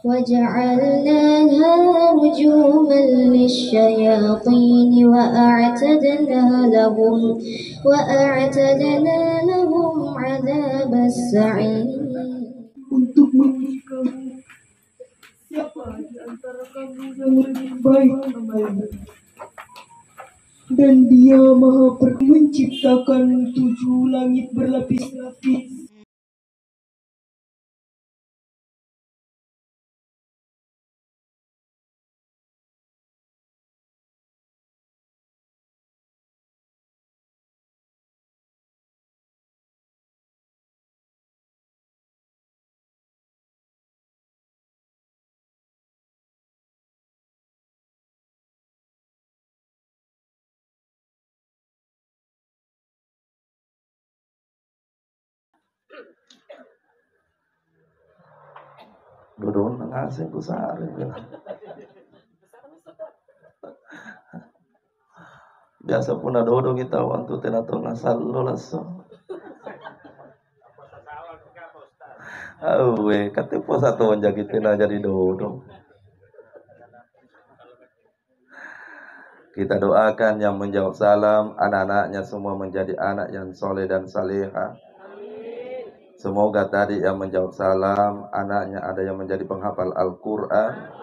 وجعلناها رجوما للشياطين وأعتدنا لهم عذاب السعير. Untuk menikamu, siapa di antara kamu yang lebih baik amalnya? Dan dia maha menciptakan 7 langit berlapis-lapis. Duduk ngasih ku sehari biasa pun ada dodo kita waktu tenato ngasal lolaso we katipu satu menjagitin aja di dodo. Kita doakan yang menjawab salam, anak-anaknya semua menjadi anak yang soleh dan salihah. Semoga tadi yang menjawab salam, anaknya ada yang menjadi penghafal Al-Quran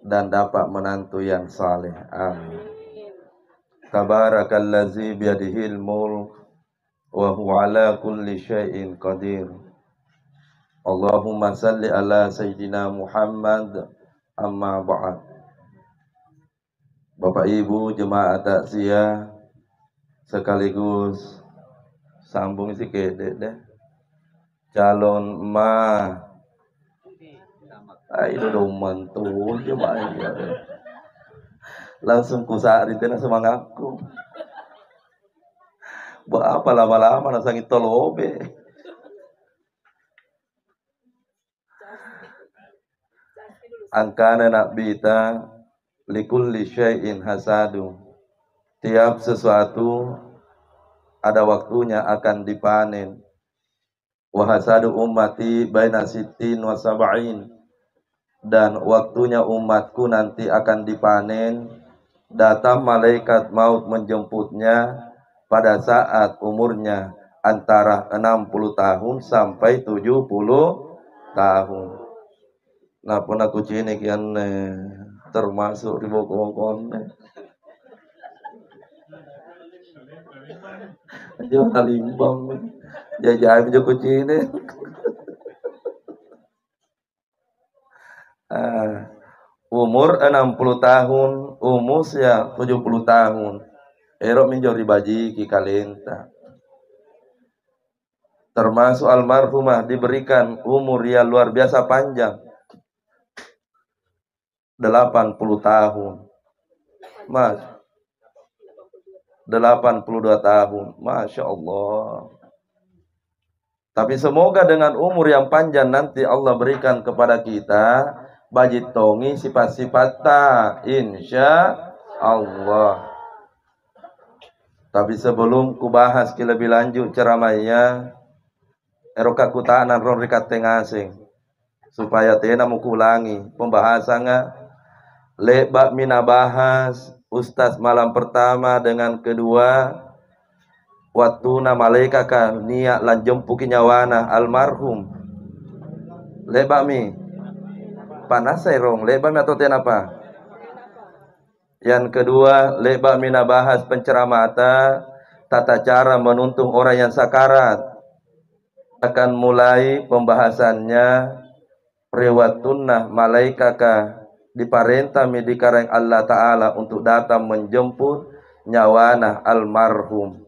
dan dapat menantu yang saleh. Amin. Tabarakallazi biyadihil mulk wa huwa ala kulli syai'in qadir. Allahumma salli ala Sayyidina Muhammad. Amma ba'd. Bapak Ibu jemaah takziah sekaligus sambung sikit deh. Calon emak itu dong mantul jemaah ya. Langsung kusari tena semangatku. Buat apa lama-lama nasangit tolobe. Angkana nak bita likulli syai'in hasadu. Tiap sesuatu ada waktunya akan dipanen. Wa hasadu ummati baina sittin wa sab'in. Dan waktunya umatku nanti akan dipanen. Datang malaikat maut menjemputnya pada saat umurnya antara 60 tahun sampai 70 tahun. Nah pun aku cini kian termasuk di bokong jual limbang jajan joko cini. Umur 60 tahun, umus ya 70 tahun. Erok minjori baji ki kalenta. Termasuk almarhumah diberikan umur yang luar biasa panjang. 80 tahun. Mas 82 tahun. Masya Allah. Tapi semoga dengan umur yang panjang nanti Allah berikan kepada kita bajit tongi sifat-sifat ta, insya Allah. Tapi sebelum ku bahas lebih lanjut ceramahnya, eroka kutanan ron rikat tengasing supaya tena mukulangi pembahasannya lebak mina bahas Ustaz malam pertama dengan kedua waktu na malaikat kan niat lan jempuki nyawana almarhum lebak mi panas serong lebak mi atau tena apa. Yang kedua, lebak mina bahas penceramata tata cara menuntung orang yang sakarat. Akan mulai pembahasannya riwatunnah malaikaka diparentah midikareng Allah Ta'ala untuk datang menjemput nyawana almarhum.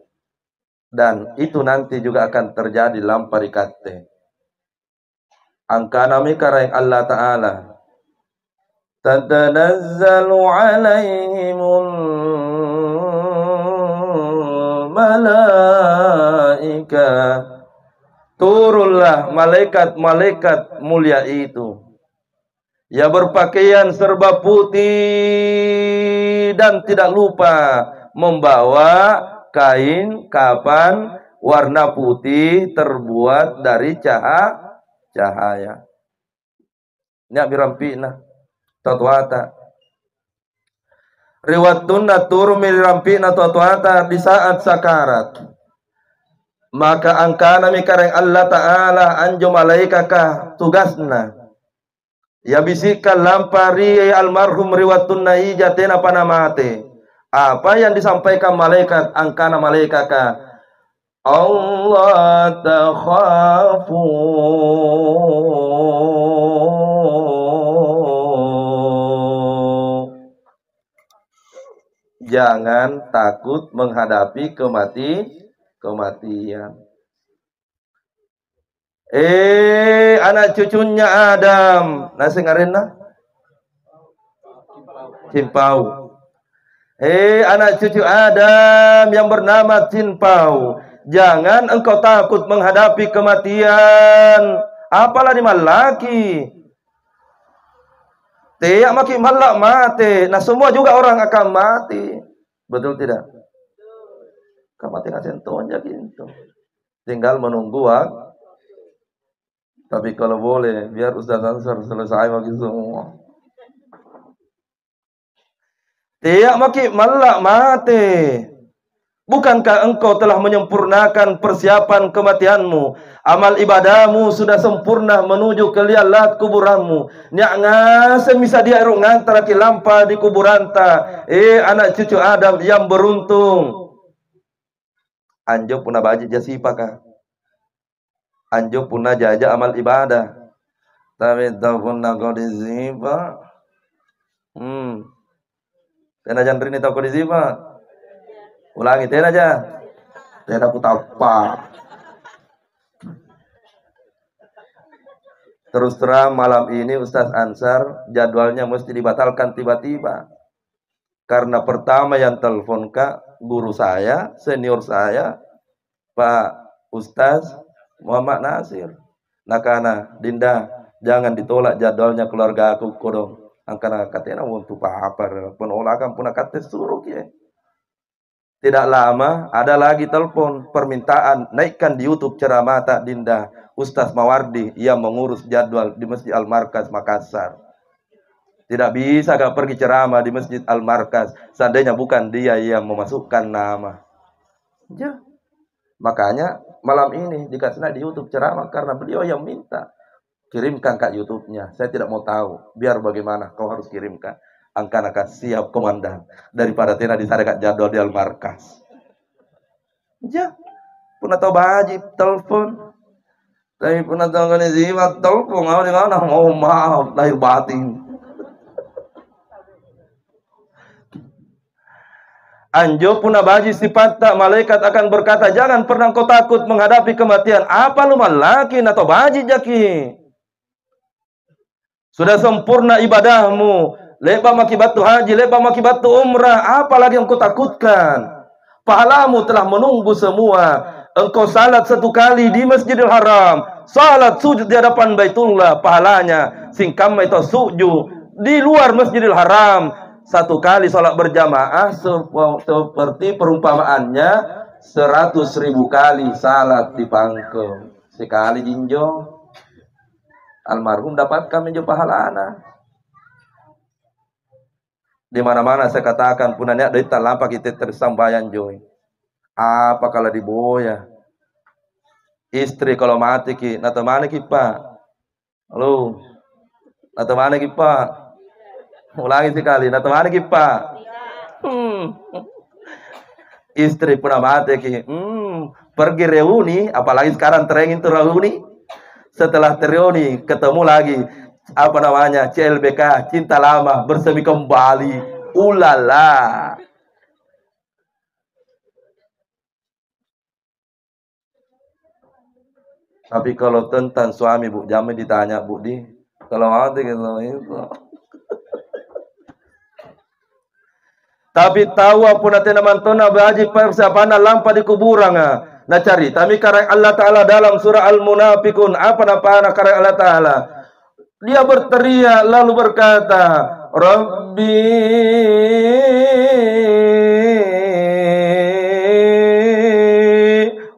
Dan itu nanti juga akan terjadi lamparikate. Angkana mikareng Allah Ta'ala tatanazzalu alaihimul malaika. Turunlah malaikat-malaikat mulia itu. Ya berpakaian serba putih dan tidak lupa membawa kain kapan warna putih terbuat dari cahaya. nya birampina tatuata. Riwatuna turu mirampina tatuata di saat sakarat. Maka angkana mikareng Allah Ta'ala anjo malaikaka tugasna. Ya bisikan lampari almarhum riwatuna ijatena panamate. Apa yang disampaikan malaikat angkana malaikaka? Allah takhafu jangan takut menghadapi kematian. Anak cucunya Adam, nasi ngarenna Cimpau. Anak cucu Adam yang bernama Cimpau, jangan engkau takut menghadapi kematian, apalagi malaki. Tiap maki malak mati. Nah semua juga orang akan mati. Betul tidak? Kematian aja gitu. Tinggal menunggu Tapi kalau boleh, biar Ustaz Ansar selesai bagi semua. Tiap maki malak mati. Bukankah engkau telah menyempurnakan persiapan kematianmu? Amal ibadahmu sudah sempurna menuju ke lialat kuburanmu. Nyak ngase bisa dia ngantara kilampa di kuburanta. Anak cucu Adam yang beruntung. Anjo puna baji jasipaka. Anjo puna jaja amal ibadah. Tapi tahunna kodizipa. Tena jandrini tau kodizipa. Ulangi, tena aja. Tena kutapa. Terus terang malam ini Ustaz Ansar jadwalnya mesti dibatalkan tiba-tiba. Karena pertama yang telepon Kak, guru saya, senior saya, Pak Ustaz Muhammad Nasir. Nakana, Dinda, jangan ditolak jadwalnya keluarga aku kodong. Angkana katena untuk apa? Penolakan pun kata suruh ya. Tidak lama ada lagi telepon permintaan naikkan di YouTube ceramah tak Dinda Ustaz Mawardi yang mengurus jadwal di Masjid Al-Markaz Makassar. Tidak bisa Kak pergi ceramah di Masjid Al-Markaz seandainya bukan dia yang memasukkan nama. Ya. Makanya malam ini dikasih di YouTube ceramah karena beliau yang minta. Kirimkan Kak YouTube-nya. Saya tidak mau tahu. Biar bagaimana kau harus kirimkan. Angkana siap komandan daripada tena disarekat jadwal di Al-Markaz. Ya, pun atau baji telepon, tapi pun atau kan zimat telepon, mau maaf lahir batin. Anjo puna baji sifatta malaikat akan berkata, jangan pernah kau takut menghadapi kematian. Apa lu malakin atau baji jaki? Sudah sempurna ibadahmu. Lepa makibatu haji, lepa makibatu umrah. Apalagi yang kau takutkan? Pahalamu telah menunggu semua. Engkau salat satu kali di Masjidil Haram. Salat sujud di hadapan Baitullah. Pahalanya singkam itu sujud di luar Masjidil Haram. Satu kali salat berjamaah seperti perumpamaannya 100.000 kali salat di pangkeng. Sekali jinjo. Almarhum dapatkan menjo pahalana. Di mana-mana saya katakan punanya dari talampa kita tersambayan joy. Apa kalau diboya? Istri kalau mati ki, natamane ki Pak. Halo. Natamane ki Pak. Ulangi sekali, natamane ki Pak. Istri pun mati ki. Pergi reuni, apalagi sekarang terengin tuh reuni. Setelah reuni ketemu lagi. Apa namanya CLBK cinta lama bersemi kembali ulala. Tapi kalau tentang suami Bu jamin ditanya Bu di kalau mati gitu itu. Tapi tahu apa nanti namantona baji persiapan lampa di kuburan na cari tapi karang Allah Taala dalam surah Al-Munafiqun apa nama karang Allah Taala. Dia berteriak lalu berkata, Rabbi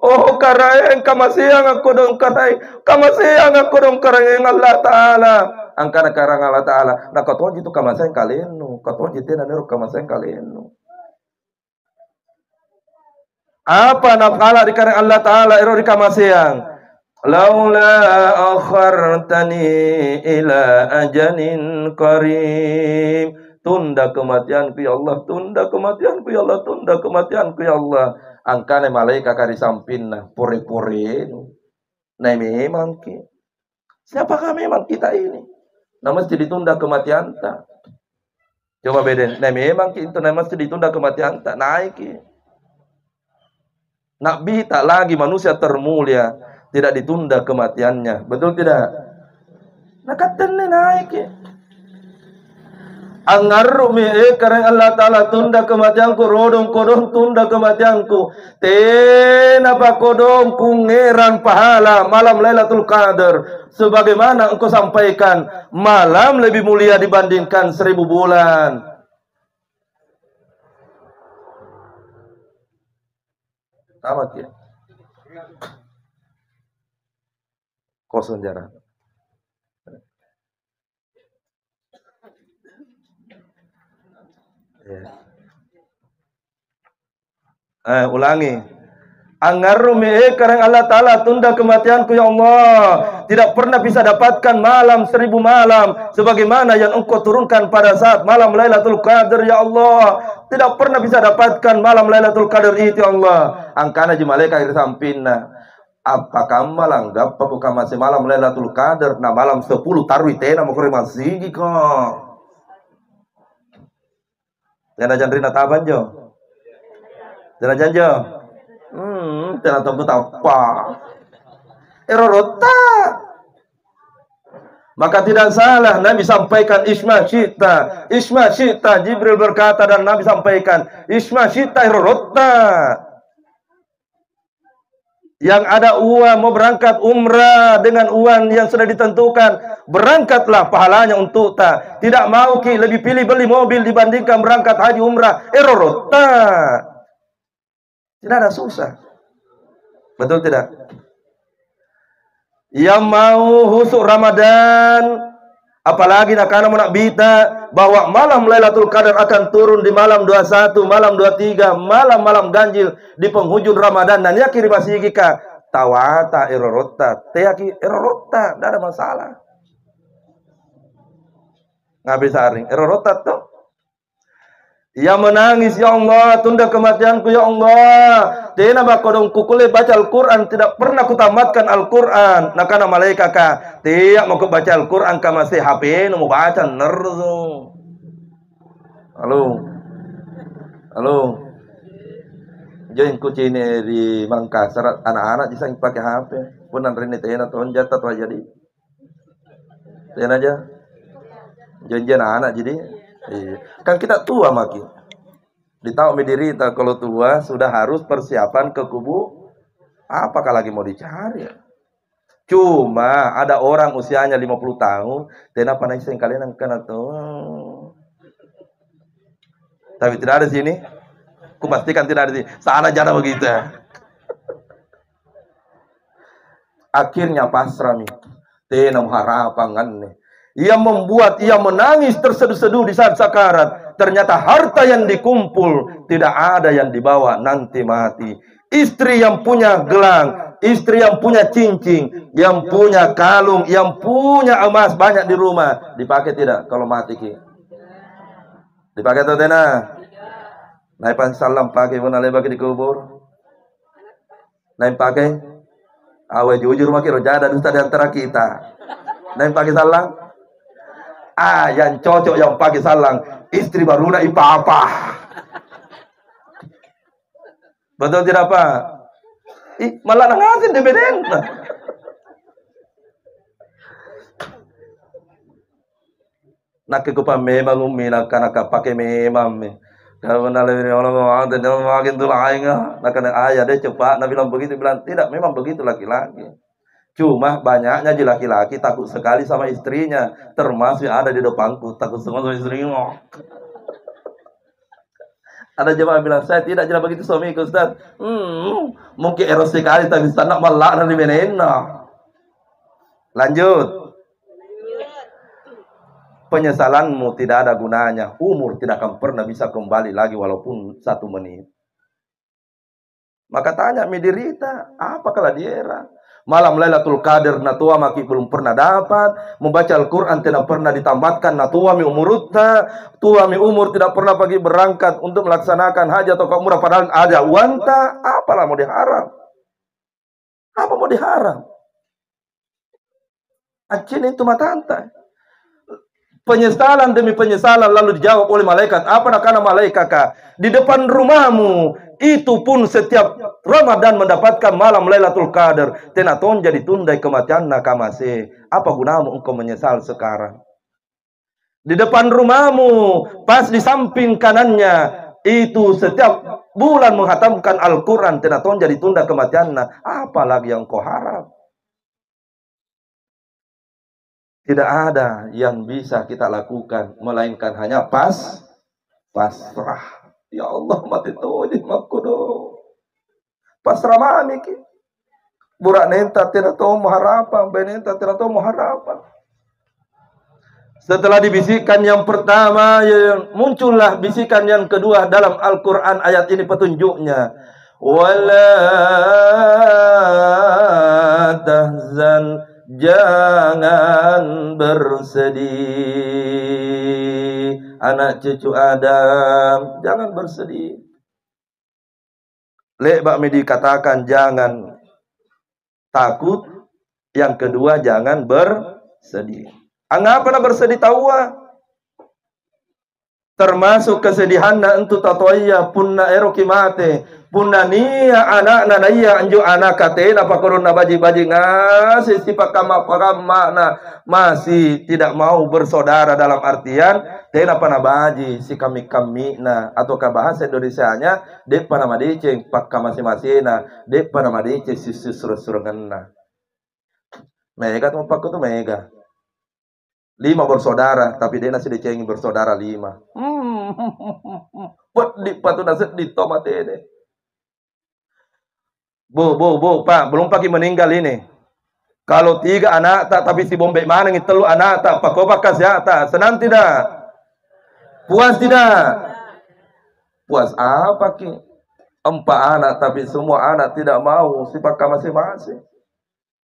oh karang kamasiyang aku dong katai kamasiyang aku dong karang Allah Ta'ala angkana karang Allah Ta'ala. Nah katoji itu kamasen kalenu. Katoji tena neru kamasen kalenu. Apa nafkala di karang Allah Ta'ala ero di kamaseang. Laula akhartani ila ajalin qarib. Tunda kematianku ya Allah, tunda kematianku ya Allah, tunda kematianku ya Allah. Angkane malaikat kari sampinna pore-pore. Nah memang ki. Siapakah memang kita ini? Nah mesti ditunda kematian tak. Coba beda. Nah memang ki itu nah mesti ditunda kematian tak. Naik ki. Nabi tak lagi manusia termulia tidak ditunda kematiannya. Betul tidak? Nah katanya naik ki. Angaru mi karena Allah Ta'ala tunda kematianku, rodong kodong tunda kematianku. Tenapa kodong kungeran pahala malam Lailatul Qadar. Sebagaimana engkau sampaikan, malam lebih mulia dibandingkan 1000 bulan. Tamat ya. Kosong jarak. Ulangi. Angarumi karena Allah Ta'ala tunda kematianku ya Allah. Tidak pernah bisa dapatkan malam 1000 malam sebagaimana yang engkau turunkan pada saat malam Lailatul Qadar ya Allah. Tidak pernah bisa dapatkan malam Lailatul Qadar itu ya Allah. Angkana ji malaikat di sampingna. Apakah malanggap apakah masih malam Lailatul Qadar? Nah malam 10 taruh tena mau masih kok. Jangan jangan taban jo. Jangan jangan. Jangan tahu apa. Erorota. Maka tidak salah Nabi sampaikan Isma Syita. Isma Syita. Jibril berkata dan Nabi sampaikan Isma Syita erorota. Yang ada uang mau berangkat umrah dengan uang yang sudah ditentukan, berangkatlah pahalanya untuk ta. Tidak mau ki lebih pilih beli mobil dibandingkan berangkat haji umrah. Erorota. Tidak ada susah. Betul tidak? Yang mau husuk Ramadan, apalagi nak nak bita bahwa malam Lailatul Qadar akan turun di malam 21, malam 23, malam-malam ganjil di penghujung Ramadan dan yakini masih gika tawata erorota, teyaki erorota, tidak ada masalah. Ngabe saring erorota tuh. Yang menangis ya Allah, tunda kematianku ya Allah. Tena bakodong kukule baca Al-Quran, tidak pernah kutamatkan Al-Quran. Nah karena malaikat ka, tiap mau baca Al-Quran ka masih HP, mau baca nerzo. Halo, halo. Join kucing di Mangkasar, anak-anak bisa pakai HP. Punan rini tena tahun jatah tuh jadi. Tena aja. Join anak jadi. Kan kita tua makin. Ditahu menderita kalau tua sudah harus persiapan ke kubu. Apakah lagi mau dicari? Cuma ada orang usianya 50 tahun, dan apa nasi yang kalian kena tuh. Tapi tidak ada sini. Ku pastikan tidak ada sini. Sana jana begitu. Akhirnya pasrah nih. Tenam harapan nih. Ia membuat ia menangis terseduh-seduh di saat sakarat. Ternyata harta yang dikumpul tidak ada yang dibawa nanti mati. Istri yang punya gelang, istri yang punya cincin, yang punya kalung, yang punya emas banyak di rumah, dipakai tidak kalau mati ki? Dipakai atau tidak? Naik salam pakai mana lagi di kubur? Naik pakai? Awe jujur makin rojada dusta di antara kita. Naik pakai salam? Yang cocok yang pakai salang istri baru nak ipa apa? Betul tidak Pak? Malah nangasin dividen. Nak kepa memang nak pakai memang. Kalau naluri orang ada dalam makin tu lain nak kena ayah dia cepat. Nabi bilang begitu, bilang tidak, memang begitu laki-laki. Cuma banyaknya di laki-laki takut sekali sama istrinya, termasuk yang ada di depanku takut semua sama istrinya. Ada jemaah bilang saya tidak jelas begitu suamiku Ustaz. Mungkin eros sekali tapi tak nak malak dari menena. Lanjut. penyesalanmu tidak ada gunanya. Umur tidak akan pernah bisa kembali lagi walaupun 1 menit. Maka tanya Midirita, apa kala diera? Malam Lailatul Qadar natua maki belum pernah dapat, membaca Al-Quran tidak pernah ditamatkan, natua mi umurutta, tua mi umur tidak pernah pergi berangkat untuk melaksanakan haji atau umrah padahal ada wanta, apalah mau diharap? Apa mau diharap? Acin itu matanta. Penyesalan demi penyesalan lalu dijawab oleh malaikat. Apa nakana malaikat kah? Di depan rumahmu itu pun setiap Ramadan mendapatkan malam Lailatul Qadar. Tenaton jadi tundai kematian nakamase. Apa gunamu engkau menyesal sekarang? Di depan rumahmu, pas di samping kanannya itu setiap bulan menghatamkan Al-Quran. Tenaton jadi tunda kematian. Apalagi yang kau harap? Tidak ada yang bisa kita lakukan melainkan hanya pasrah. Ya Allah mati toji makudo. Pasrah mami ki. Burak nenta tidak tahu harapan, benenta tidak tahu harapan. Setelah dibisikkan yang pertama, muncullah bisikan yang kedua dalam Al-Quran. Ayat ini petunjuknya. Wala tahzan, jangan bersedih. Anak cucu Adam, jangan bersedih. Lebak Medi katakan jangan takut. Yang kedua jangan bersedih. Angapa bersedih tawa? Termasuk kesedihan na entu tatoya punna eroki mate. Punna nia anak nanaya anju anak kate na pakorona baji-baji ngasih si pakama na masih tidak mau bersaudara dalam artian tena panabaji si kami na atau bahasa Indonesianya dek panamadice pakka masing-masina dek panamadice si surunganna. Mega tuh pakku tuh mega. 5 bersaudara, tapi dia nasi dicengi bersaudara 5. Buat di patu nasi di tomat ini. Bu, Pak, belum pagi meninggal ini. Kalau 3 anak tak, tapi si bombek mana yang telu anak tak, Pak kau pakas ya tak, senang tidak? Puas tidak? Puas apa ki? 4 anak, tapi semua anak tidak mau si pakka masing-masing.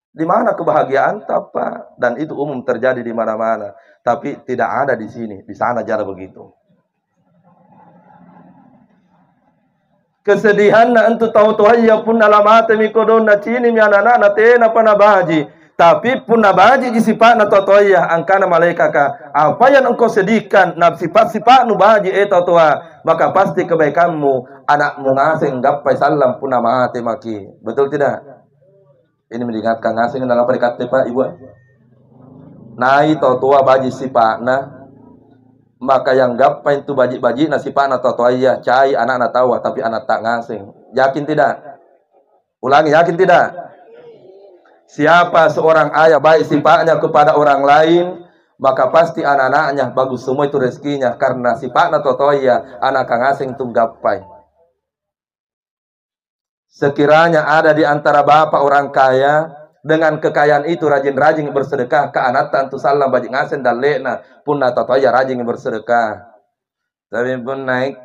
Di mana kebahagiaan Pak? Dan itu umum terjadi di mana-mana. Tapi tidak ada di sini. Di sana jarang begitu. Kesedihan na entu tahu tuhaya pun alamate mikodon na cini mi anak na tena panabaji. Tapi pun nabaji di sifat na totoya angkana malaikaka. Apa yang engkau sedihkan na sifat-sifat nu baji tua, maka pasti kebaikanmu anakmu ngasing gappai salam pun namate maki. Betul tidak? Ini mengingatkan ngasing dalam perikate Pak Ibu. Nai tua baji sipana, maka yang gapai itu baji-baji nasipana tua iya cai anak-anak tahu tapi anak tak ngasing. Yakin tidak? Ulangi, yakin tidak? Siapa seorang ayah baik sifatnya kepada orang lain, maka pasti anak-anaknya bagus semua itu rezekinya karena sifatnya tua iya anak ngasing itu gapai. Sekiranya ada di antara bapak orang kaya dengan kekayaan itu rajin-rajin bersedekah ke anak tantu salam bajing ngasen dan lena pun atau ya rajin bersedekah. Tapi pun naik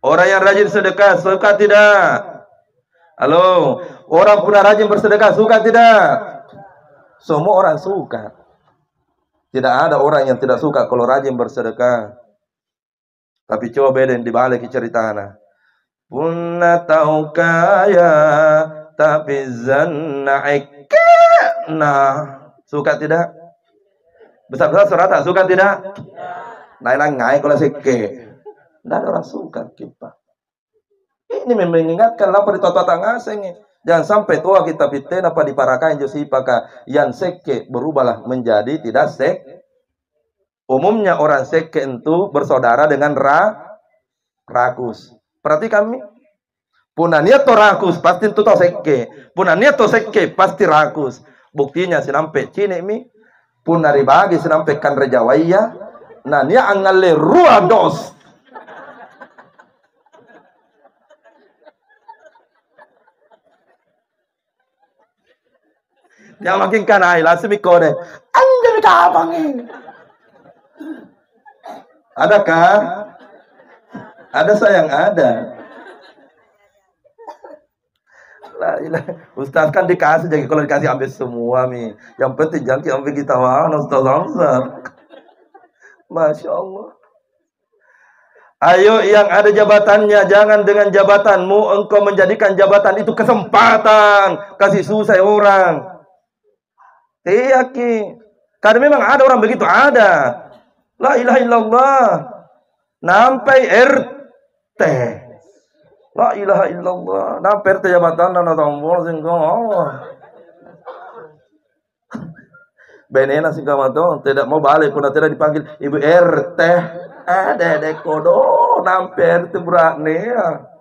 orang yang rajin sedekah suka tidak? Halo, orang pun rajin bersedekah suka tidak? Semua orang suka. Tidak ada orang yang tidak suka kalau rajin bersedekah. Tapi coba beda di balik ceritanya. Punna tahu kaya tapi zanna suka tidak? Besar-besar surat tak suka tidak? Nailang ngai kalau seke. Tidak ada orang suka kita. Ini mengingatkan lapar di tota tangaseng. Jangan sampai tua kita piten apa diparakan josi paka yang seke berubahlah menjadi tidak sek. Umumnya orang seke itu bersaudara dengan rakus. Berarti kami punania to rakus pasti itu to seke. Punania to seke pasti rakus. Buktinya sinampe cine mi punari bagi sinampe kan rejawaya. Nah nia angale ruados. Yang makin kan ay langsung kode. Anjir kapang ini. Adakah? Ada sayang ada. Lah, Ustaz kan dikasih jadi kalau dikasih ambil semua mi. Yang penting jangan ambil kita mana Ustaz Hamzah. Masya Allah. Ayo yang ada jabatannya, jangan dengan jabatanmu engkau menjadikan jabatan itu kesempatan kasih susah orang. Yakin. Karena memang ada orang begitu ada. La ilaha illallah. Nampai RT. La ilaha illallah. Nampai RT jabatan dan tombol singkong. Benena singkong itu tidak mau balik pun tidak dipanggil Ibu RT. Dedek kodo nampai RT berani ya.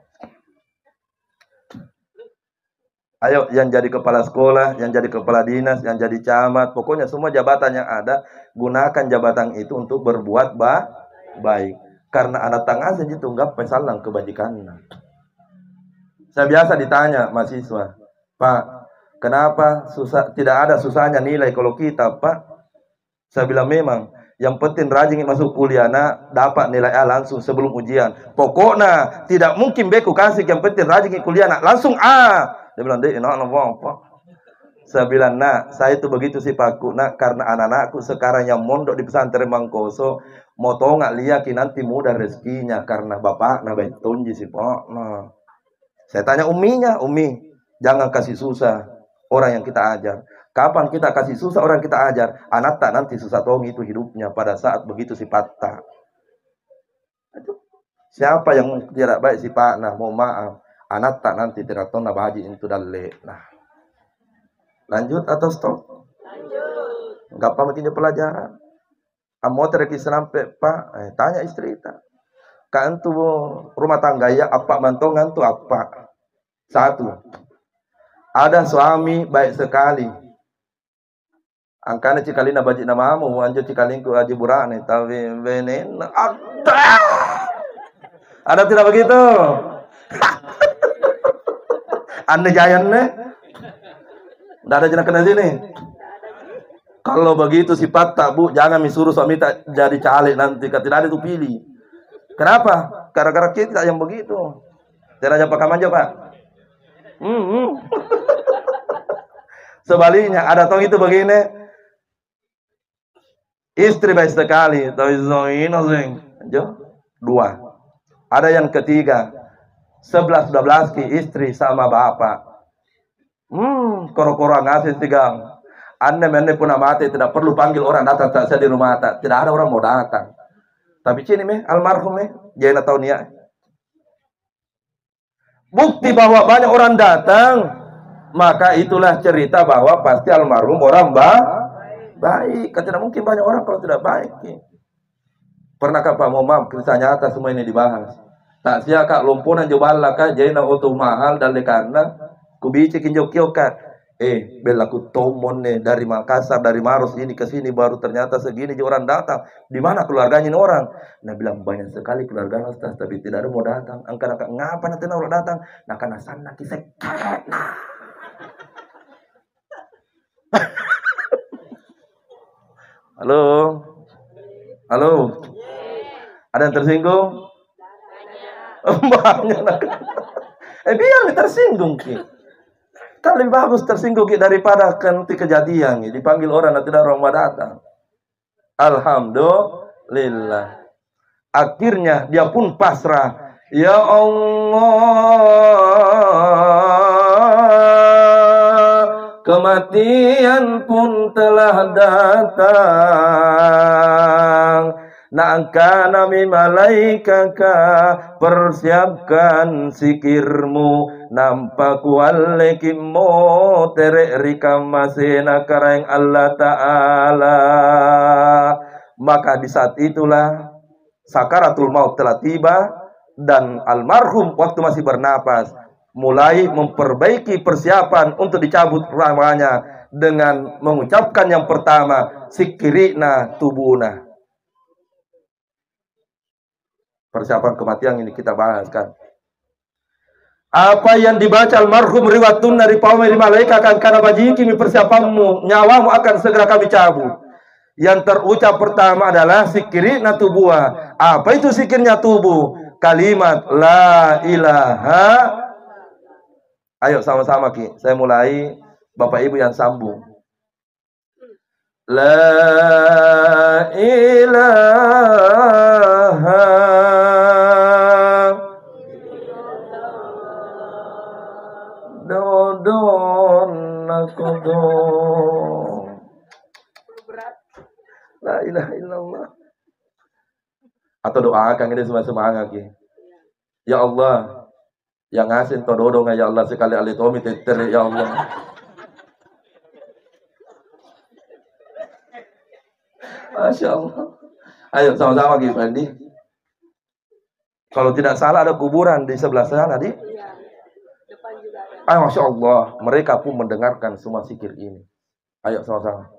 Ayo yang jadi kepala sekolah, yang jadi kepala dinas, yang jadi camat, pokoknya semua jabatan yang ada, gunakan jabatan itu untuk berbuat baik. Karena anak tangga saja tunggap pesalang kebajikan. Saya biasa ditanya mahasiswa, Pak, kenapa tidak ada susahnya nilai kalau kita, Pak? Saya bilang memang, yang penting rajin masuk kuliah, dapat nilai A langsung sebelum ujian. Pokoknya tidak mungkin beku kasih, yang penting rajin kuliah, langsung A. Dia bilang, dek, apa? Saya bilang, saya itu begitu sih Pakku, karena anak-anakku sekarang yang mondok di pesantren Mangkoso, mau tahu nggak lihat nanti mudah rezekinya karena bapak baik tunji sih Pak. Saya tanya uminya, Umi, jangan kasih susah orang yang kita ajar. Kapan kita kasih susah orang kita ajar, anak tak nanti susah tong itu hidupnya pada saat begitu sifat tak. Siapa yang tidak baik sifat, mau maaf. Anak tak nanti tidak tahu bahaji itu dalek. Lanjut atau stop? Lanjut. Enggak apa makin pelajaran. Amo terki sampai Pak, tanya istri tak. Kan tu rumah tangga ya apa mantongan tu apa? Satu. Ada suami baik sekali. Angkana cikalina baji namamu, anjo cikalinku aji burane, tapi benen ada. Ada tidak begitu? Anda jayan Tidak ada jenak kena sini. Kalau begitu sifat tak Bu, jangan disuruh suami tak jadi caleg nanti. Tidak ada itu pilih. Kenapa? Gara-gara kita yang begitu. Tidak ada pakam aja Pak. Sebaliknya ada tong itu begini. Istri baik sekali. Dua. Ada yang ketiga. 11-12 ki istri sama bapak. Koro-koro ngasih tigang. Anda pun mati tidak perlu panggil orang datang tak saya di rumah tak. Tidak ada orang mau datang. Tapi cini almarhum jangan tahu niat. Bukti bahwa banyak orang datang, maka itulah cerita bahwa pasti almarhum orang baik. Kan tidak mungkin banyak orang kalau tidak baik. Pernahkah Pak Momam kisah nyata semua ini dibahas? Tak sia kak lumpunan jobala kak jadi na auto mahal dan karena kubici kinjokio kak bela ku tomon dari Makassar dari Maros ini ke sini baru ternyata segini orang datang di mana keluarganya ini orang nah bilang banyak sekali keluarga Ustaz tapi tidak ada mau datang angka ngapa nanti orang datang karena sana kisah halo ada yang tersinggung banyak biar tersinggung ki kan lebih bagus tersinggung ki daripada nanti kejadian dipanggil orang nanti tidak orang datang. Alhamdulillah akhirnya dia pun pasrah ya Allah kematian pun telah datang. Na'angkana malaikaka persiapkan sikirmu nampak walekimu terek rikam masena karang Allah Ta'ala. Maka di saat itulah sakaratul maut telah tiba dan almarhum waktu masih bernapas mulai memperbaiki persiapan untuk dicabut ramanya dengan mengucapkan yang pertama sikirina tubuna. Persiapan kematian ini kita bahas kan. Apa yang dibaca almarhum riwatun dari pawai malaikat akan karena bajiki persiapanmu, nyawamu akan segera kami cabut. Yang terucap pertama adalah sikiri natubua. Apa itu sikirnya tubuh? Kalimat la ilaha. Ayo sama-sama Ki. Saya mulai, Bapak Ibu yang sambung. La ilaha dodon nakodon. La ilaha illallah. Atau doakan ini semua semangat Ki. Ya Allah, yang ngasih tododong ya Allah sekali alitomi teter ya Allah. Masya Allah. Ayo sama-sama Ki Fendi. Kalau tidak salah ada kuburan di sebelah sana di. Ayo Masya Allah. Mereka pun mendengarkan semua zikir ini. Ayo sama-sama.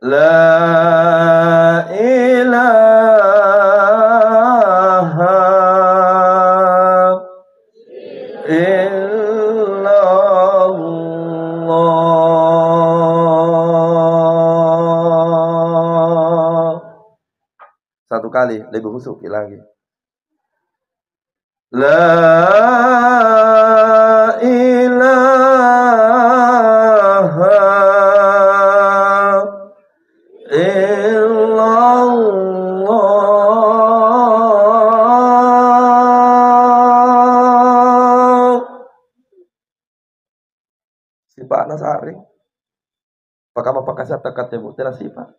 La ilaha satu kali lebih husuk lagi. La ilaha illallah. Sifat nasari. Pakama pakasat takat tebu tena sifat.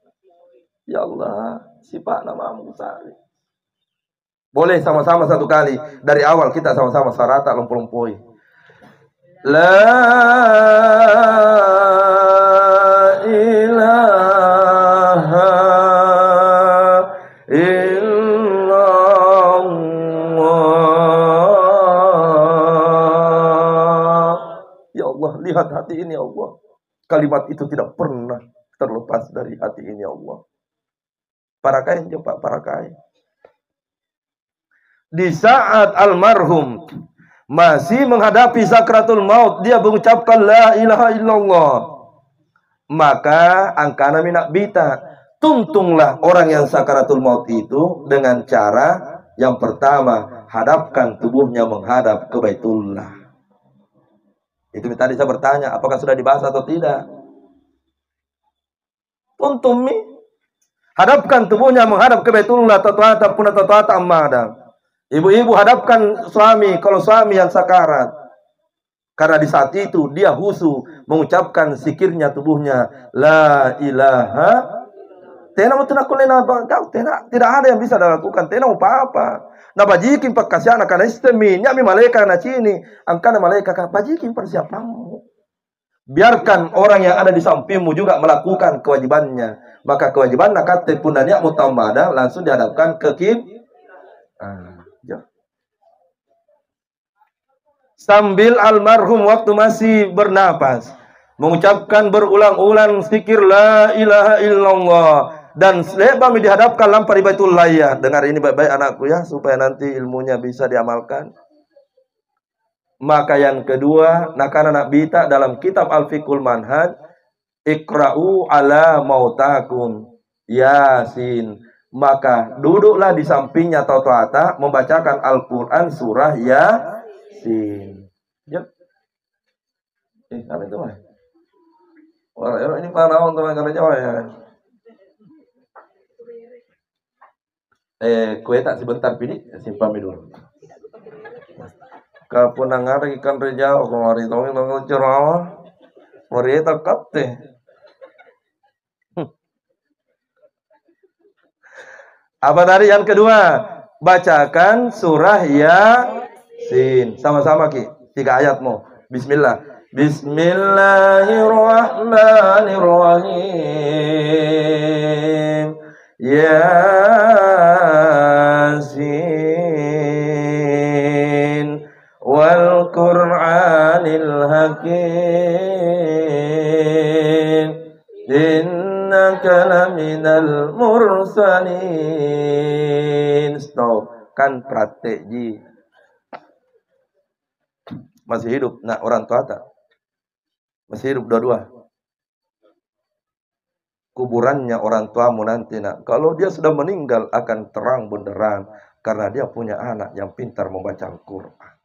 Ya Allah, sifat nama Musari. Boleh sama-sama satu kali. Dari awal kita sama-sama sarata lompo-lompoi. La ilaha illallah. Ya Allah, lihat hati ini ya Allah. Kalimat itu tidak pernah terlepas dari hati ini ya Allah. Para kain coba, para kain. Di saat almarhum masih menghadapi sakratul maut, dia mengucapkan la ilaha illallah. Maka angkana minak bita, tuntunglah orang yang sakratul maut itu dengan cara yang pertama, hadapkan tubuhnya menghadap ke Baitullah. Itu tadi saya bertanya, apakah sudah dibahas atau tidak? Tuntumi. Hadapkan tubuhnya menghadap ke Baitullah, tatuata puna tatuata ammadam. Ibu-ibu hadapkan suami, kalau suami yang sakarat. Karena di saat itu dia husu mengucapkan zikirnya tubuhnya. La ilaha. Tidak ada yang bisa dilakukan. Tidak apa-apa. Nah bajikin pakasiana karena istemi. Nyami malaikat na cini. Angkana malaikat bajikin persiapanmu. Biarkan orang yang ada di sampingmu juga melakukan kewajibannya. Maka kewajiban nakat punanya mutamada langsung dihadapkan ke sambil almarhum waktu masih bernapas mengucapkan berulang-ulang zikir la ilaha illallah dan lebami dihadapkan lampar di Baitullah ya. Dengar ini baik-baik anakku ya supaya nanti ilmunya bisa diamalkan. Maka yang kedua, nakana nabita dalam kitab Al-Fiqhul Manhaj, ikra'u ala mautakum Yasin. Maka duduklah di sampingnya Tau'ata membacakan Al-Quran surah Yasin. Yep. Apa itu mah? Orang ini para orang teman Jawa ya. Kue tak sebentar pilih, simpan dulu. Kapunang hari ikan rejau kemari tongin ceramah, mari takap teh. Apa tadi yang kedua? Bacakan surah Yasin. Sama-sama Ki. 3 ayatmu. Bismillah. Bismillahirrahmanirrahim. Yasin. Wal Qur'anil Hakim. Innaka laminal mursalin. Stop. Kan praktek ji. Masih hidup. Nah, orang tua tak? Masih hidup dua-dua. Kuburannya orang tuamu nanti nak. Kalau dia sudah meninggal akan terang benderang. Karena dia punya anak yang pintar membaca Al-Quran.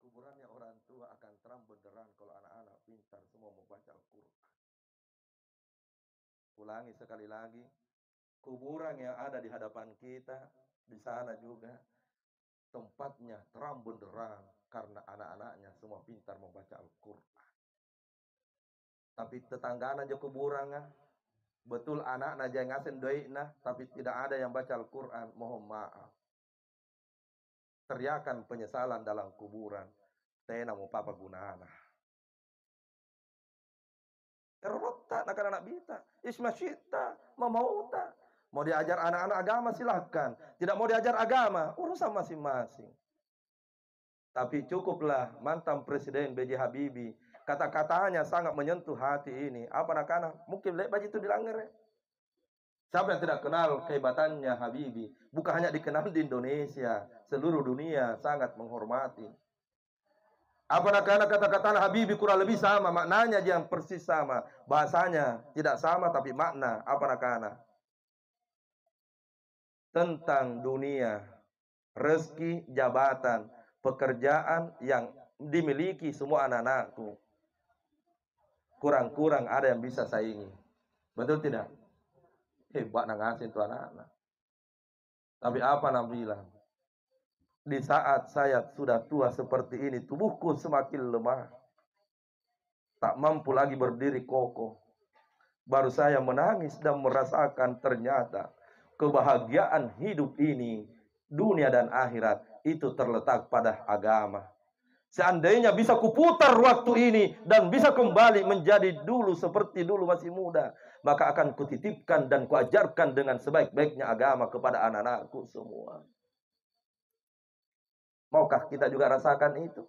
Kuburannya orang tua akan terang benderang kalau anak-anak pintar semua membaca Al-Quran. Ulangi sekali lagi. Kuburan yang ada di hadapan kita, di sana juga tempatnya terang benderang karena anak-anaknya semua pintar membaca Al-Quran. Tapi tetanggaan aja kuburan, betul anak aja yang ngasen doikna, tapi tidak ada yang baca Al-Quran. Mohon maaf. Teriakan penyesalan dalam kuburan. Tena mau papa gunana. Terrotak anak-anak bita. Ismasyita, mamauta. Mau diajar anak-anak agama silahkan. Tidak mau diajar agama, urusan masing-masing. Tapi cukuplah mantan Presiden B.J. Habibie. Kata-katanya sangat menyentuh hati ini. Apa anak-anak? Mungkin lek baju itu dilanggar. Siapa yang tidak kenal kehebatannya Habibie? Bukan hanya dikenal di Indonesia. Seluruh dunia sangat menghormati. Apa anak-anak kata-kata Habibie kurang lebih sama. Maknanya yang persis sama. Bahasanya tidak sama tapi makna. Apa anak-anak? Tentang dunia. Rezeki, jabatan, pekerjaan yang dimiliki semua anak-anakku. Kurang-kurang ada yang bisa saingi. Betul tidak? Hebat nangasin itu anak-anak. Tapi apa nak bilang? Di saat saya sudah tua seperti ini, tubuhku semakin lemah. Tak mampu lagi berdiri kokoh. Baru saya menangis dan merasakan ternyata kebahagiaan hidup ini, dunia dan akhirat, itu terletak pada agama. Seandainya bisa kuputar waktu ini dan bisa kembali menjadi dulu seperti dulu masih muda, maka akan kutitipkan dan kuajarkan dengan sebaik-baiknya agama kepada anak-anakku semua. Maukah kita juga rasakan itu?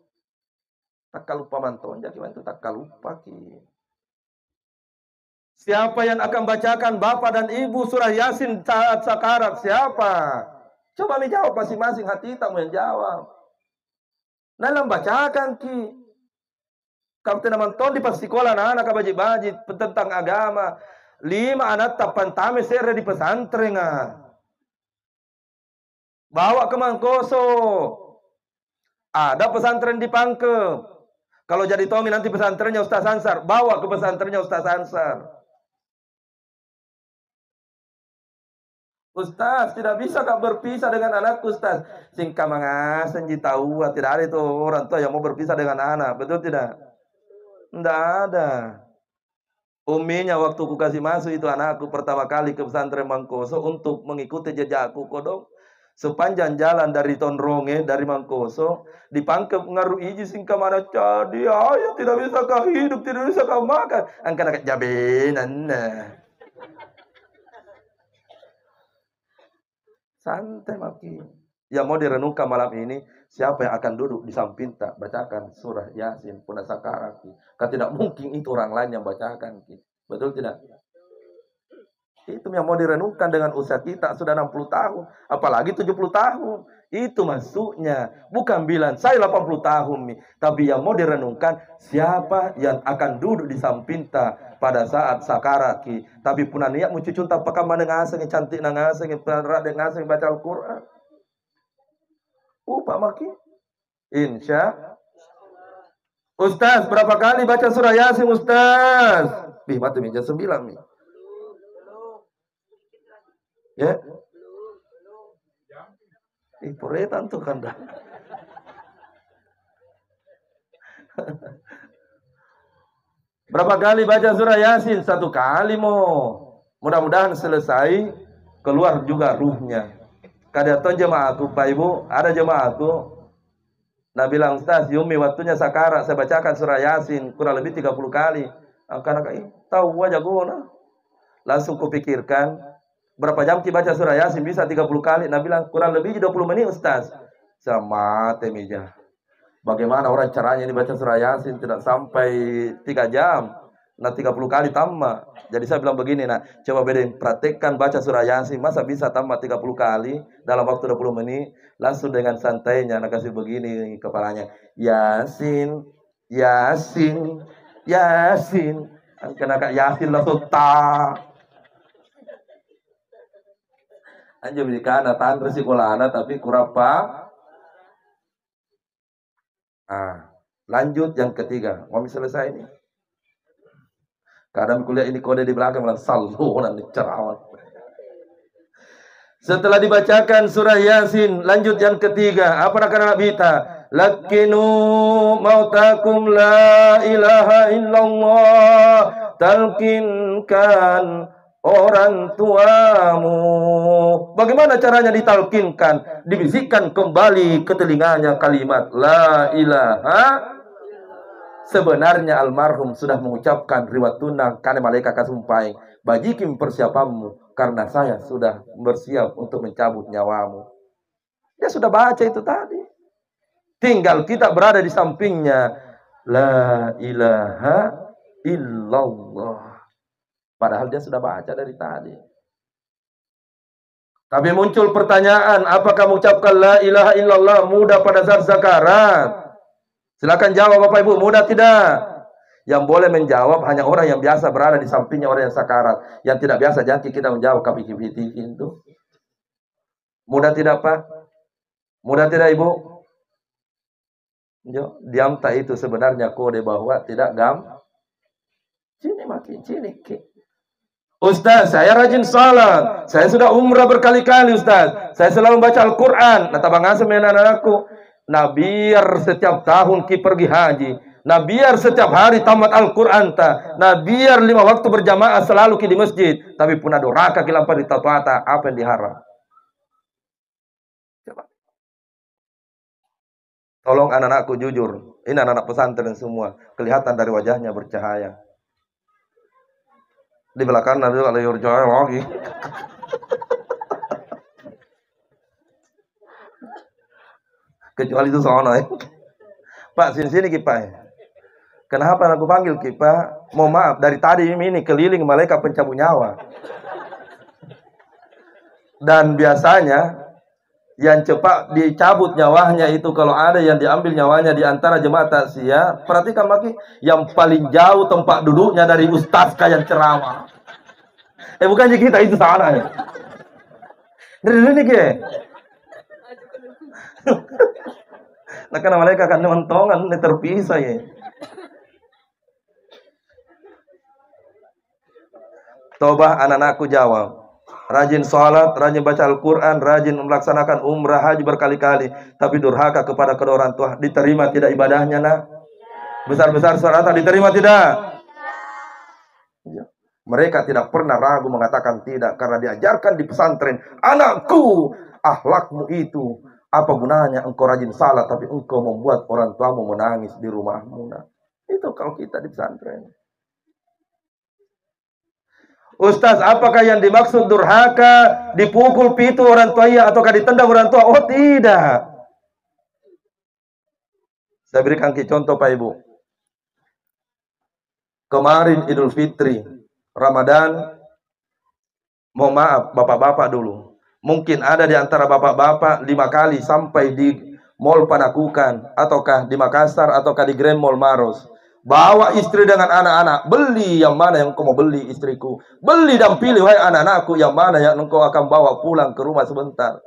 Tak lupa mantonja gimana itu tak lupa ki. Siapa yang akan bacakan bapak dan ibu surah Yasin saat sakarat? Siapa? Coba menjawab masing-masing, hati tak menjawab. Dalam bacakan ki. Kalau tidak menonton di pas sekolah anak-anak baji-baji tentang agama. 5 anak tapan tame sere di pesantren. Bawa ke Mangkoso. Ada pesantren di Pangkep. Kalau jadi Tommy nanti pesantrennya Ustaz Ansar. Bawa ke pesantrennya Ustaz Ansar. Ustaz, tidak bisa kak berpisah dengan anak Ustaz. Singka mangasen tahu, tidak ada itu orang tua yang mau berpisah dengan anak. Betul tidak? Tidak ada. Uminya waktu ku kasih masuk itu anakku pertama kali ke pesantren Mangkoso untuk mengikuti jejakku kodok. Sepanjang jalan dari Tonronge, dari Mangkoso, di Pangkep ngaruh iji singka mana jadi ayah tidak bisa kau hidup, tidak bisa kau makan. Angkat jabenan. Santai maki. Yang mau direnungkan malam ini, siapa yang akan duduk di samping tak bacakan surah Yasin, punah sakarat. Kan tidak mungkin itu orang lain yang bacakan. Betul tidak? Itu yang mau direnungkan dengan usia kita sudah 60 tahun. Apalagi 70 tahun. Itu maksudnya. Bukan bilang saya 80 tahun. Tapi yang mau direnungkan siapa yang akan duduk di samping tak pada saat sakarat. Tapi punah niat muncul tak pakai mana ngaseng, cantik ngaseng, perak ngaseng baca Al-Quran. Pak Maki. Insya. Ustaz, berapa kali baca surah Yasin Ustaz? Mati meja 9 nih. Ya. Puretan tuh kan dah. Berapa kali baca surah Yasin? 1 kali mo. Mudah-mudahan selesai keluar juga ruhnya. Kadang jemaahku Pak Ibu, ada jemaahku. Nah bilang Ustaz, Yumi waktunya sakarat saya bacakan surah Yasin kurang lebih 30 kali. Anak-anak tahu aja guna. Langsung kupikirkan berapa jam kita baca surah Yasin bisa 30 kali. Nah bilang kurang lebih 20 menit Ustaz. Sama meja. Bagaimana orang caranya ini baca surah Yasin tidak sampai 3 jam. Nah 30 kali tamat. Jadi saya bilang begini, nah coba bedain, praktekkan baca surah Yasin, masa bisa tamat 30 kali dalam waktu 20 menit, langsung dengan santainya, nah kasih begini kepalanya, Yasin, Yasin, Yasin, kena kak Yasin langsung tak. Anjir berikan, tahan resikolah, tapi kurapa. Lanjut yang ketiga, mau selesai ini. Kadang kuliah ini kode di belakang bilang saldo nanti cerawat. Setelah dibacakan surah Yasin, lanjut yang ketiga. Apa nak anak bita? Lakinu mautakum la ilaha illallah. Talkinkan orang tuamu. Bagaimana caranya ditalkinkan? Dibisikkan kembali ke telinganya kalimat la ilaha. Sebenarnya almarhum sudah mengucapkan riwayat tunang karena malaikat kasumpai, bajikim persiapanmu karena saya sudah bersiap untuk mencabut nyawamu. Dia sudah baca itu tadi. Tinggal kita berada di sampingnya. La ilaha illallah. Padahal dia sudah baca dari tadi. Tapi muncul pertanyaan, apakah mengucapkan la ilaha illallah mudah pada saat sakarat? Silakan jawab Bapak Ibu, mudah tidak? Yang boleh menjawab hanya orang yang biasa berada di sampingnya orang yang sakarat. Yang tidak biasa jangan kita menjawab KPKPT itu. Mudah tidak Pak? Mudah tidak Ibu? Diam tak itu sebenarnya kode bahwa tidak Sini makin sini. Ustaz, saya rajin salat. Saya sudah umrah berkali-kali Ustaz. Saya selalu baca Al-Quran. Nah tabang asem anak-anakku. Nah biar setiap tahun kita pergi haji. Nah biar setiap hari tamat Al-Quran. Nah biar 5 waktu berjamaah selalu kita di masjid. Tapi punah doraka kita lampar di tatuata. Apa yang diharap? Coba. Tolong anak-anakku jujur. Ini anak-anak pesantren semua. Kelihatan dari wajahnya bercahaya. Di belakang ada cahaya lagi. Kecuali itu soalnya. Pak, sini Kipa. Kenapa aku panggil Kipa? Mohon maaf, dari tadi ini keliling malaikat pencabut nyawa. Dan biasanya yang cepat dicabut nyawanya itu kalau ada yang diambil nyawanya di antara jemaat takziah, perhatikan lagi yang paling jauh tempat duduknya dari ustaz yang ceramah. Bukannya kita itu sana ya. Dari sini ke. Nah karena mereka akan mentongan terpisah ya. Tobah anak-anakku jawab. Rajin sholat, rajin baca Al-Quran, rajin melaksanakan umrah haji berkali-kali. Tapi durhaka kepada kedua orang tua. Diterima tidak ibadahnya nak? Besar-besar suara diterima tidak? Mereka tidak pernah ragu mengatakan tidak. Karena diajarkan di pesantren. Anakku, akhlakmu itu. Apa gunanya engkau rajin salat tapi engkau membuat orang tuamu menangis di rumahmu. Nah, itu kalau kita di pesantren. Ustaz, apakah yang dimaksud durhaka dipukul pitu orang tua ataukah ditendang orang tua? Oh tidak. Saya berikan contoh Pak Ibu. Kemarin Idul Fitri, Ramadan, mohon maaf bapak-bapak dulu. Mungkin ada di antara bapak-bapak 5 kali sampai di Mall Panakukan, ataukah di Makassar, ataukah di Grand Mall Maros. Bawa istri dengan anak-anak. Beli yang mana yang kau mau beli istriku. Beli dan pilih, wahai anak-anakku, yang mana yang engkau akan bawa pulang ke rumah sebentar.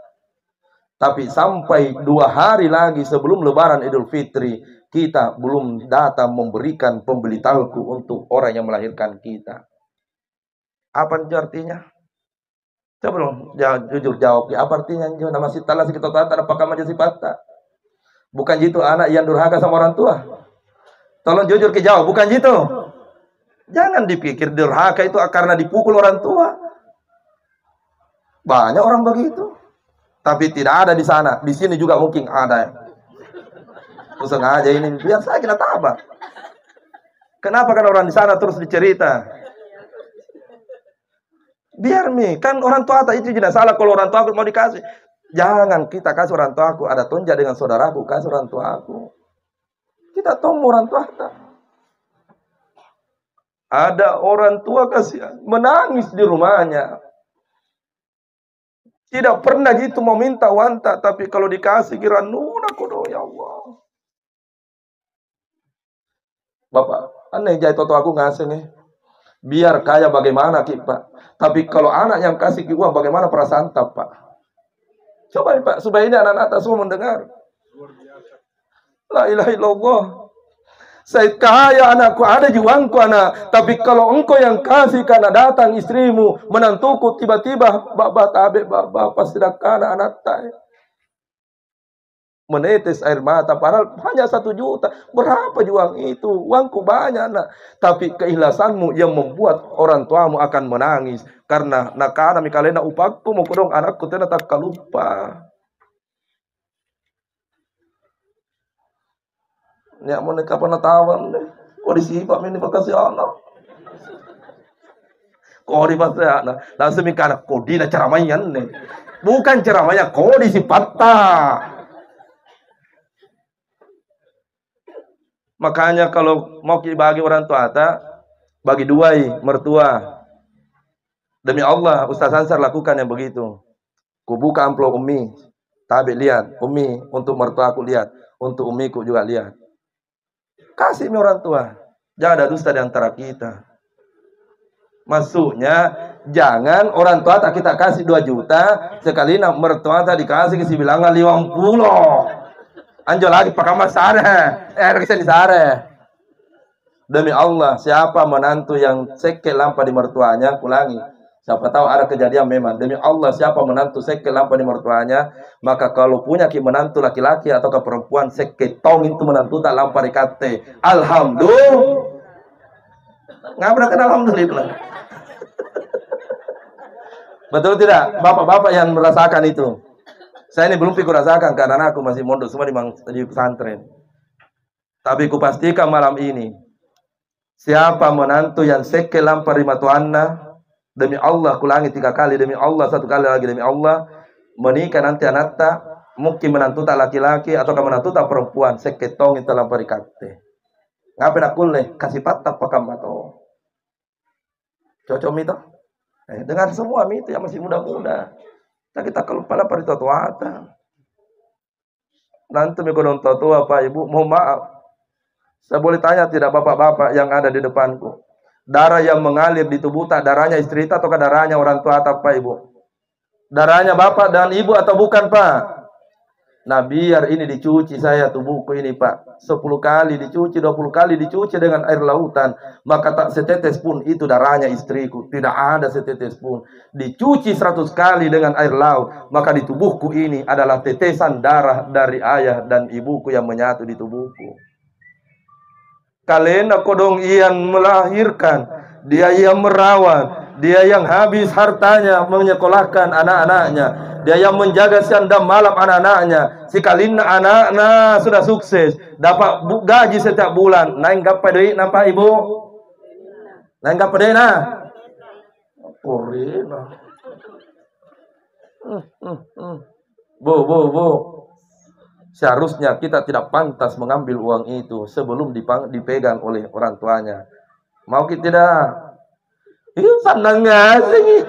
Tapi sampai 2 hari lagi sebelum Lebaran Idul Fitri, kita belum datang memberikan pembeli talku untuk orang yang melahirkan kita. Apa itu artinya? Coba dong, jujur jawab. Apa artinya? Nama si talas kita tata apakah majasi patah? Bukan gitu anak yang durhaka sama orang tua. Tolong jujur jawab, bukan gitu. Jangan dipikir durhaka itu karena dipukul orang tua. Banyak orang begitu. Tapi tidak ada di sana. Di sini juga mungkin ada. Terus sengaja ini biar saya kena tabah. Kenapa kan orang di sana terus dicerita? Biar kan orang tua itu tidak salah kalau orang tua aku mau dikasih. Jangan kita kasih orang tua aku. Ada tonja dengan saudaraku, kasih orang tua aku. Kita tunggu orang tua. Ada orang tua kasihan menangis di rumahnya. Tidak pernah gitu mau minta wanta, tapi kalau dikasih kira nuna kodo ya Allah. Bapak, aneh jahit toto aku ngasih nih. Biar kaya bagaimana Pak. Tapi kalau anak yang kasih uang bagaimana perasaan Pak? Coba Pak, supaya ini anak-anak semua mendengar. La ilaha illallah. Saya kaya anakku, ada juangku anak. Tapi kalau engkau yang kasih karena datang istrimu, menantuku tiba-tiba bapak tabe bapak pasti dakana anak tay. Menetes air mata, padahal hanya 1 juta. Berapa juang itu? Uangku banyak anak. Tapi keikhlasanmu yang membuat orang tuamu akan menangis. Karena nakana mikalena upakku mau kodong anakku tena tak kalupa. Ya mau nikah penatawan deh. Kok disifat ini makasih anak. Kok dipasih anak. Langsung mikir kok di ceramayan nih. Bukan ceramahnya, kok disifat. Makanya kalau mau bagi orang tua bagi duai mertua. Demi Allah, Ustaz Ansar lakukan yang begitu. Ku buka amplop Umi. Tabe lihat, Umi untuk mertua aku lihat, untuk Umiku juga lihat. Kasih orang tua. Jangan ada dusta di antara kita. Maksudnya, jangan orang tua tak kita kasih 2 juta, sekali nak mertua tak dikasih kasi bilangan 50. Anjo lagi pakai sare. Bisa di sare. Demi Allah, siapa menantu yang sekel lampa di mertuanya, kulangi. Siapa tahu ada kejadian memang. Demi Allah, siapa menantu sekel lampa di mertuanya, maka kalau punya menantu laki-laki atau perempuan sekel tong itu menantu tak lampa di kate. Alhamdulillah. Nggak pernah kenal alhamdulillah. Betul tidak? Bapak-bapak yang merasakan itu. Saya ini belum pikir rasakan karena aku masih mondok semua di pesantren. Tapi kupastikan malam ini, siapa menantu yang sekel lampa di matuanna, demi Allah kulangi 3 kali, demi Allah 1 kali lagi, demi Allah menikah nanti anakta mungkin menantu tak laki-laki atau menantu tak perempuan seketong itu lampa di kate. Ngapain aku leh kasih patah pakam atau cocok mito? Dengar semua mito yang masih muda-muda. Kita kalau pala parito tuata. Nanti mikodon tua Pak Ibu, mohon maaf. Saya boleh tanya tidak bapak-bapak yang ada di depanku? Darah yang mengalir di tubuh tak darahnya istri atau darahnya orang tua atau Pak Ibu? Darahnya bapak dan ibu atau bukan Pak? Nah biar ini dicuci saya tubuhku ini Pak. 10 kali dicuci, 20 kali dicuci dengan air lautan. Maka tak setetes pun itu darahnya istriku. Tidak ada setetes pun. Dicuci 100 kali dengan air laut. Maka di tubuhku ini adalah tetesan darah dari ayah dan ibuku yang menyatu di tubuhku. Kalian kodong yang melahirkan. Dia yang merawat. Dia yang habis hartanya menyekolahkan anak-anaknya. Dia yang menjaga siang dan malam anak-anaknya. Sikalina anak-anak sudah sukses. Dapat gaji setiap bulan. Naik gapa duit napa ibu? Naik gapa duit nah? Porina. Bu. Seharusnya kita tidak pantas mengambil uang itu sebelum dipegang oleh orang tuanya. Mau kita tidak? Itu pandang ngasih.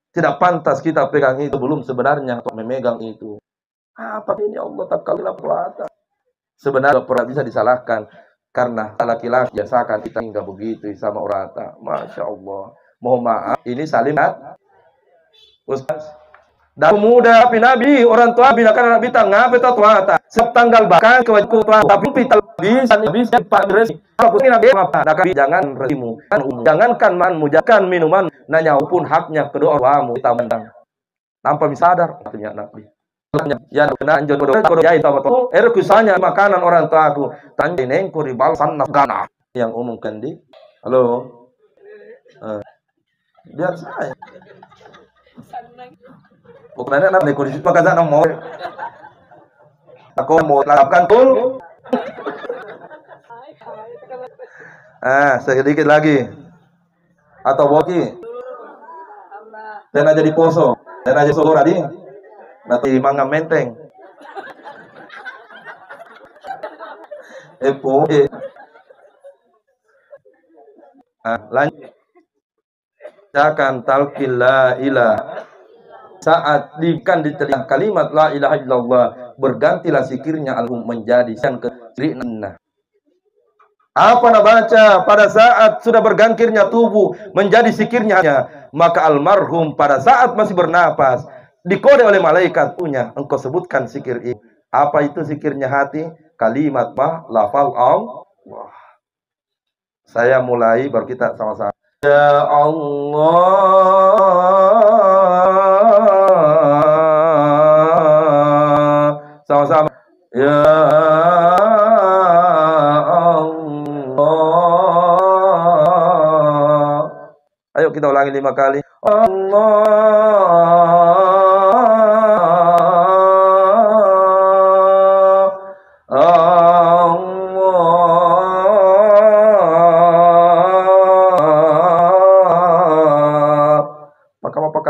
Tidak pantas kita pegang itu belum sebenarnya untuk memegang itu. Apa ini Allah tak kalilah puasa. Sebenarnya pernah bisa disalahkan karena laki-laki biasakan kita hingga begitu sama orang tua. Masya Allah. Mohon maaf, ini salimat. Ustaz. Dan muda api nabi orang tua bila kan nabi tangga peta tua tanggal bahkan kewajiban tapi kita bisa pak resi kalau ini nabi apa jangan resimu jangankan manmu jangan minuman nanya pun haknya kedua orangmu kita mendang tanpa sadar artinya nabi ya benar anjur bodoh jahit apa tuh kusanya makanan orang tua aku tanya nengku ribal sana gana yang umumkan di halo biar saya pokoknya nak kondisi pagkakasaan mo. Ako mo lakukan tul. Sedikit lagi. Atau boki. Dan aja di poso. Dan aja sogor adi. Nanti mangga menteng. Lanjut. Bacakan talqin la ilaha. Saat dikan di telinga kalimat la ilaha illallah, bergantilah zikirnya alhum menjadi yang ke-9. Apa nak baca pada saat sudah bergantirnya tubuh menjadi zikirnya, maka almarhum pada saat masih bernapas dikode oleh malaikat punya engkau sebutkan zikir ini. Apa itu zikirnya hati? Kalimat lafal Allah. Saya mulai baru kita sama-sama. Ya Allah. Sama-sama. Ya Allah. Ayo kita ulangi 5 kali.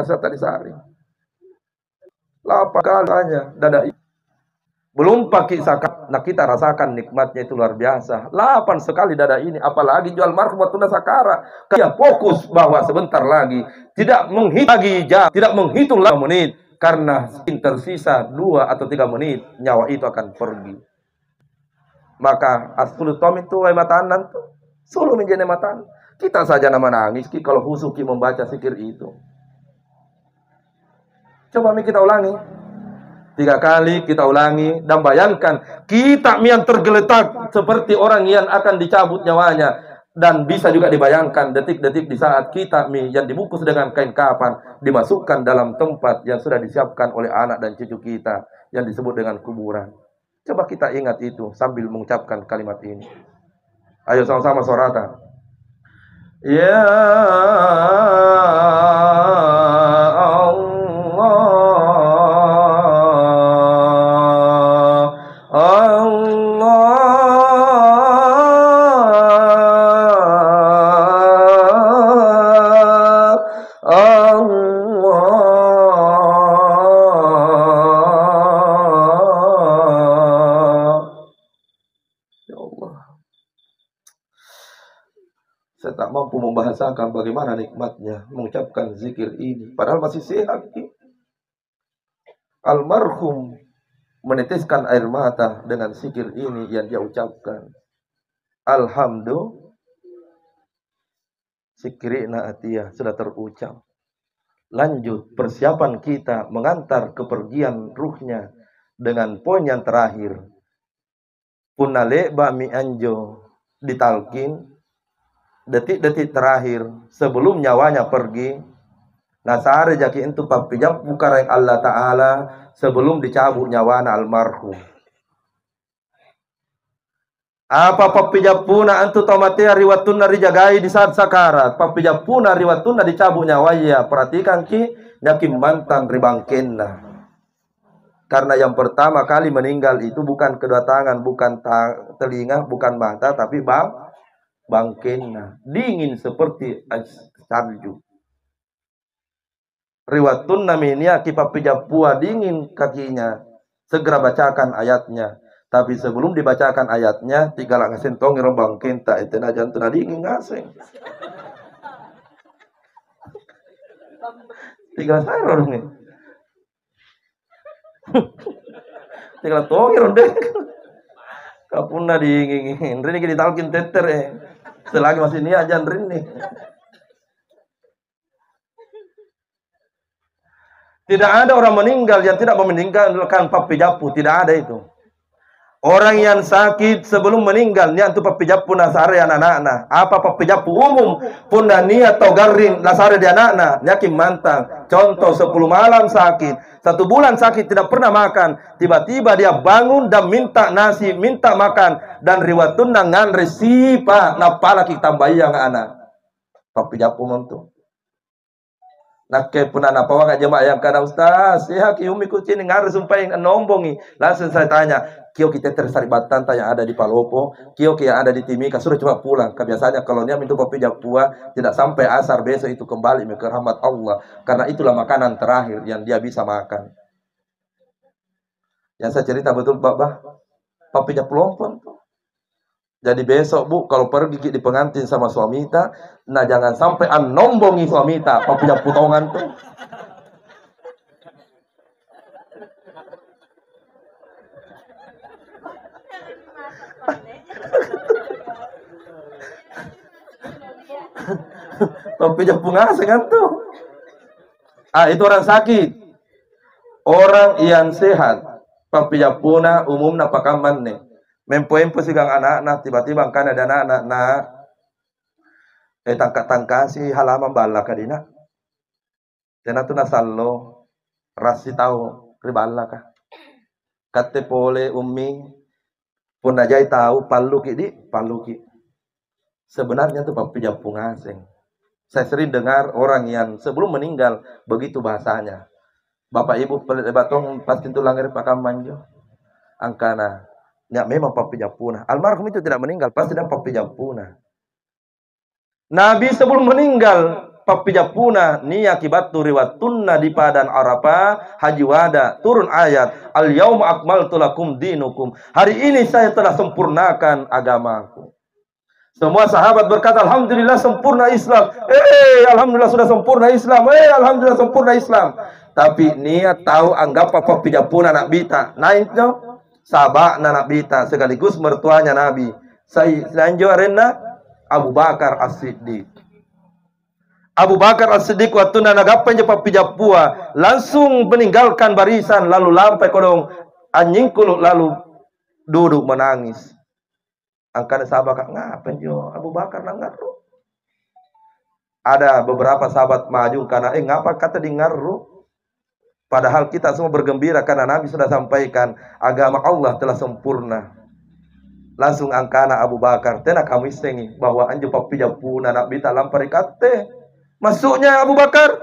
Tadi sehari 8 kali hanya dada. Belum pakai zakat. Nah kita rasakan nikmatnya itu luar biasa. 8 sekali dada ini. Apalagi jual marhumatuna sakara. Dia fokus bahwa sebentar lagi. Tidak menghitung lagi jam. Tidak menghitung lagi menit. Karena tersisa 2 atau 3 menit. Nyawa itu akan pergi. Maka asfulu tom itu matanan tuh. Sulu menjadi matan. Kita saja nama nangis kalau husuki membaca zikir itu. Coba kita ulangi 3 kali, kita ulangi dan bayangkan kita yang tergeletak seperti orang yang akan dicabut nyawanya, dan bisa juga dibayangkan detik-detik di saat kita yang dibungkus dengan kain kafan dimasukkan dalam tempat yang sudah disiapkan oleh anak dan cucu kita yang disebut dengan kuburan. Coba kita ingat itu sambil mengucapkan kalimat ini. Ayo sama-sama suratan. Ya mampu membahasakan bagaimana nikmatnya mengucapkan zikir ini padahal masih sehat. Almarhum meneteskan air mata dengan zikir ini yang dia ucapkan. Alhamdulillah zikrina atiyah sudah terucap. Lanjut persiapan kita mengantar kepergian ruhnya dengan poin yang terakhir. Punale bami anjo ditalkin detik-detik terakhir sebelum nyawanya pergi. Nasare jaki itu papijam bukareng Allah Ta'ala sebelum dicabut nyawana almarhum. Apa papijapuna antu tomatea riwatuna dijagai di saat sakarat. Papijapuna riwatuna dicabut nyawanya. Perhatikan ki yakin mantan ribangkenna. Karena yang pertama kali meninggal itu bukan kedua tangan, bukan telinga, bukan mata, tapi bangkenna dingin seperti salju. Riwatun namanya kipapijapua dingin kakinya. Segera bacakan ayatnya. Tapi sebelum dibacakan ayatnya, 3 ngasen tong bangken tak itu najan tu dingin ngasen. 3 saya orangnya. 3 tong ronde. Kapuna dingin. Rini kita talkin teter selagi masih ini aja Rini. Tidak ada orang meninggal yang tidak meninggalkan papijapu. Tidak ada itu. Orang yang sakit sebelum meninggal niat tu papijapu nasare anak-anak. Apa papijapu umum pun niat atau garing nasare di anak-anak. Yakin mantang. Contoh 10 malam sakit, 1 bulan sakit tidak pernah makan. Tiba-tiba dia bangun dan minta nasi, minta makan. Dan riwatun nangan resipa napala kita bayang anak. Papijapu mantu. Nakke pun anak pawa ngajak yang kada ustaz. Ya kiumi kucing ngaruh sumpah yang nombongi. Langsung saya tanya, kio kita tersaribatan yang ada di Palopo, kio yang ada di Timika sudah coba pulang. Kebiasaannya kalau dia minta kopi Japua tidak sampai asar besok itu kembali ke rahmat Allah. Karena itulah makanan terakhir yang dia bisa makan. Yang saya cerita betul Bapak, kopi Japulompon tuh. Jadi besok Bu, kalau pergi di pengantin sama suamita, nah jangan sampai nombongi suamita, apa punya potongan tuh. Tapi japung kan tuh. Itu orang sakit. Orang yang sehat. Papijapuna umum napakaman nih. Mempo-empo sigang anak-anak, tiba-tiba kan ada anak-anak na tangka-tangka si halaman bala kadina. Tena tu nasallo rasi tahu ribala ka. Kate pole ummi pun najai tahu paluki di paluki. Sebenarnya itu papijapung asing. Saya sering dengar orang yang sebelum meninggal begitu bahasanya. Bapak Ibu pelit batong pasti tulang ngeri pakaman jo. Angkana ya memang papijapuna. Almarhum itu tidak meninggal, pasti dia papijapuna. Nabi sebelum meninggal papijapuna ni akibat turiwatunna di padan Arafah haji wada turun ayat al yauma akmaltu lakum dinukum. Hari ini saya telah sempurnakan agamaku. Semua sahabat berkata alhamdulillah sempurna Islam. Alhamdulillah sudah sempurna Islam. Alhamdulillah sempurna Islam. Tapi niat tahu anggap papijapuna nak bita. Naik no? Sabak anak bita sekaligus mertuanya Nabi. Saya lanjut arena Abu Bakar As-Siddiq. Abu Bakar As-Siddiq waktu nanagapan je papijapua langsung meninggalkan barisan lalu lampai kodong anjing kuluk lalu duduk menangis. Angkana sahabat ngapain jo Abu Bakar nangaru. Ada beberapa sahabat maju karena ngapa kata di ngaru. Padahal kita semua bergembira karena Nabi sudah sampaikan agama Allah telah sempurna. Langsung angkana Abu Bakar, tena kami sengi bahwa anjo papijapuna nak bita lampari kate. Masuknya Abu Bakar.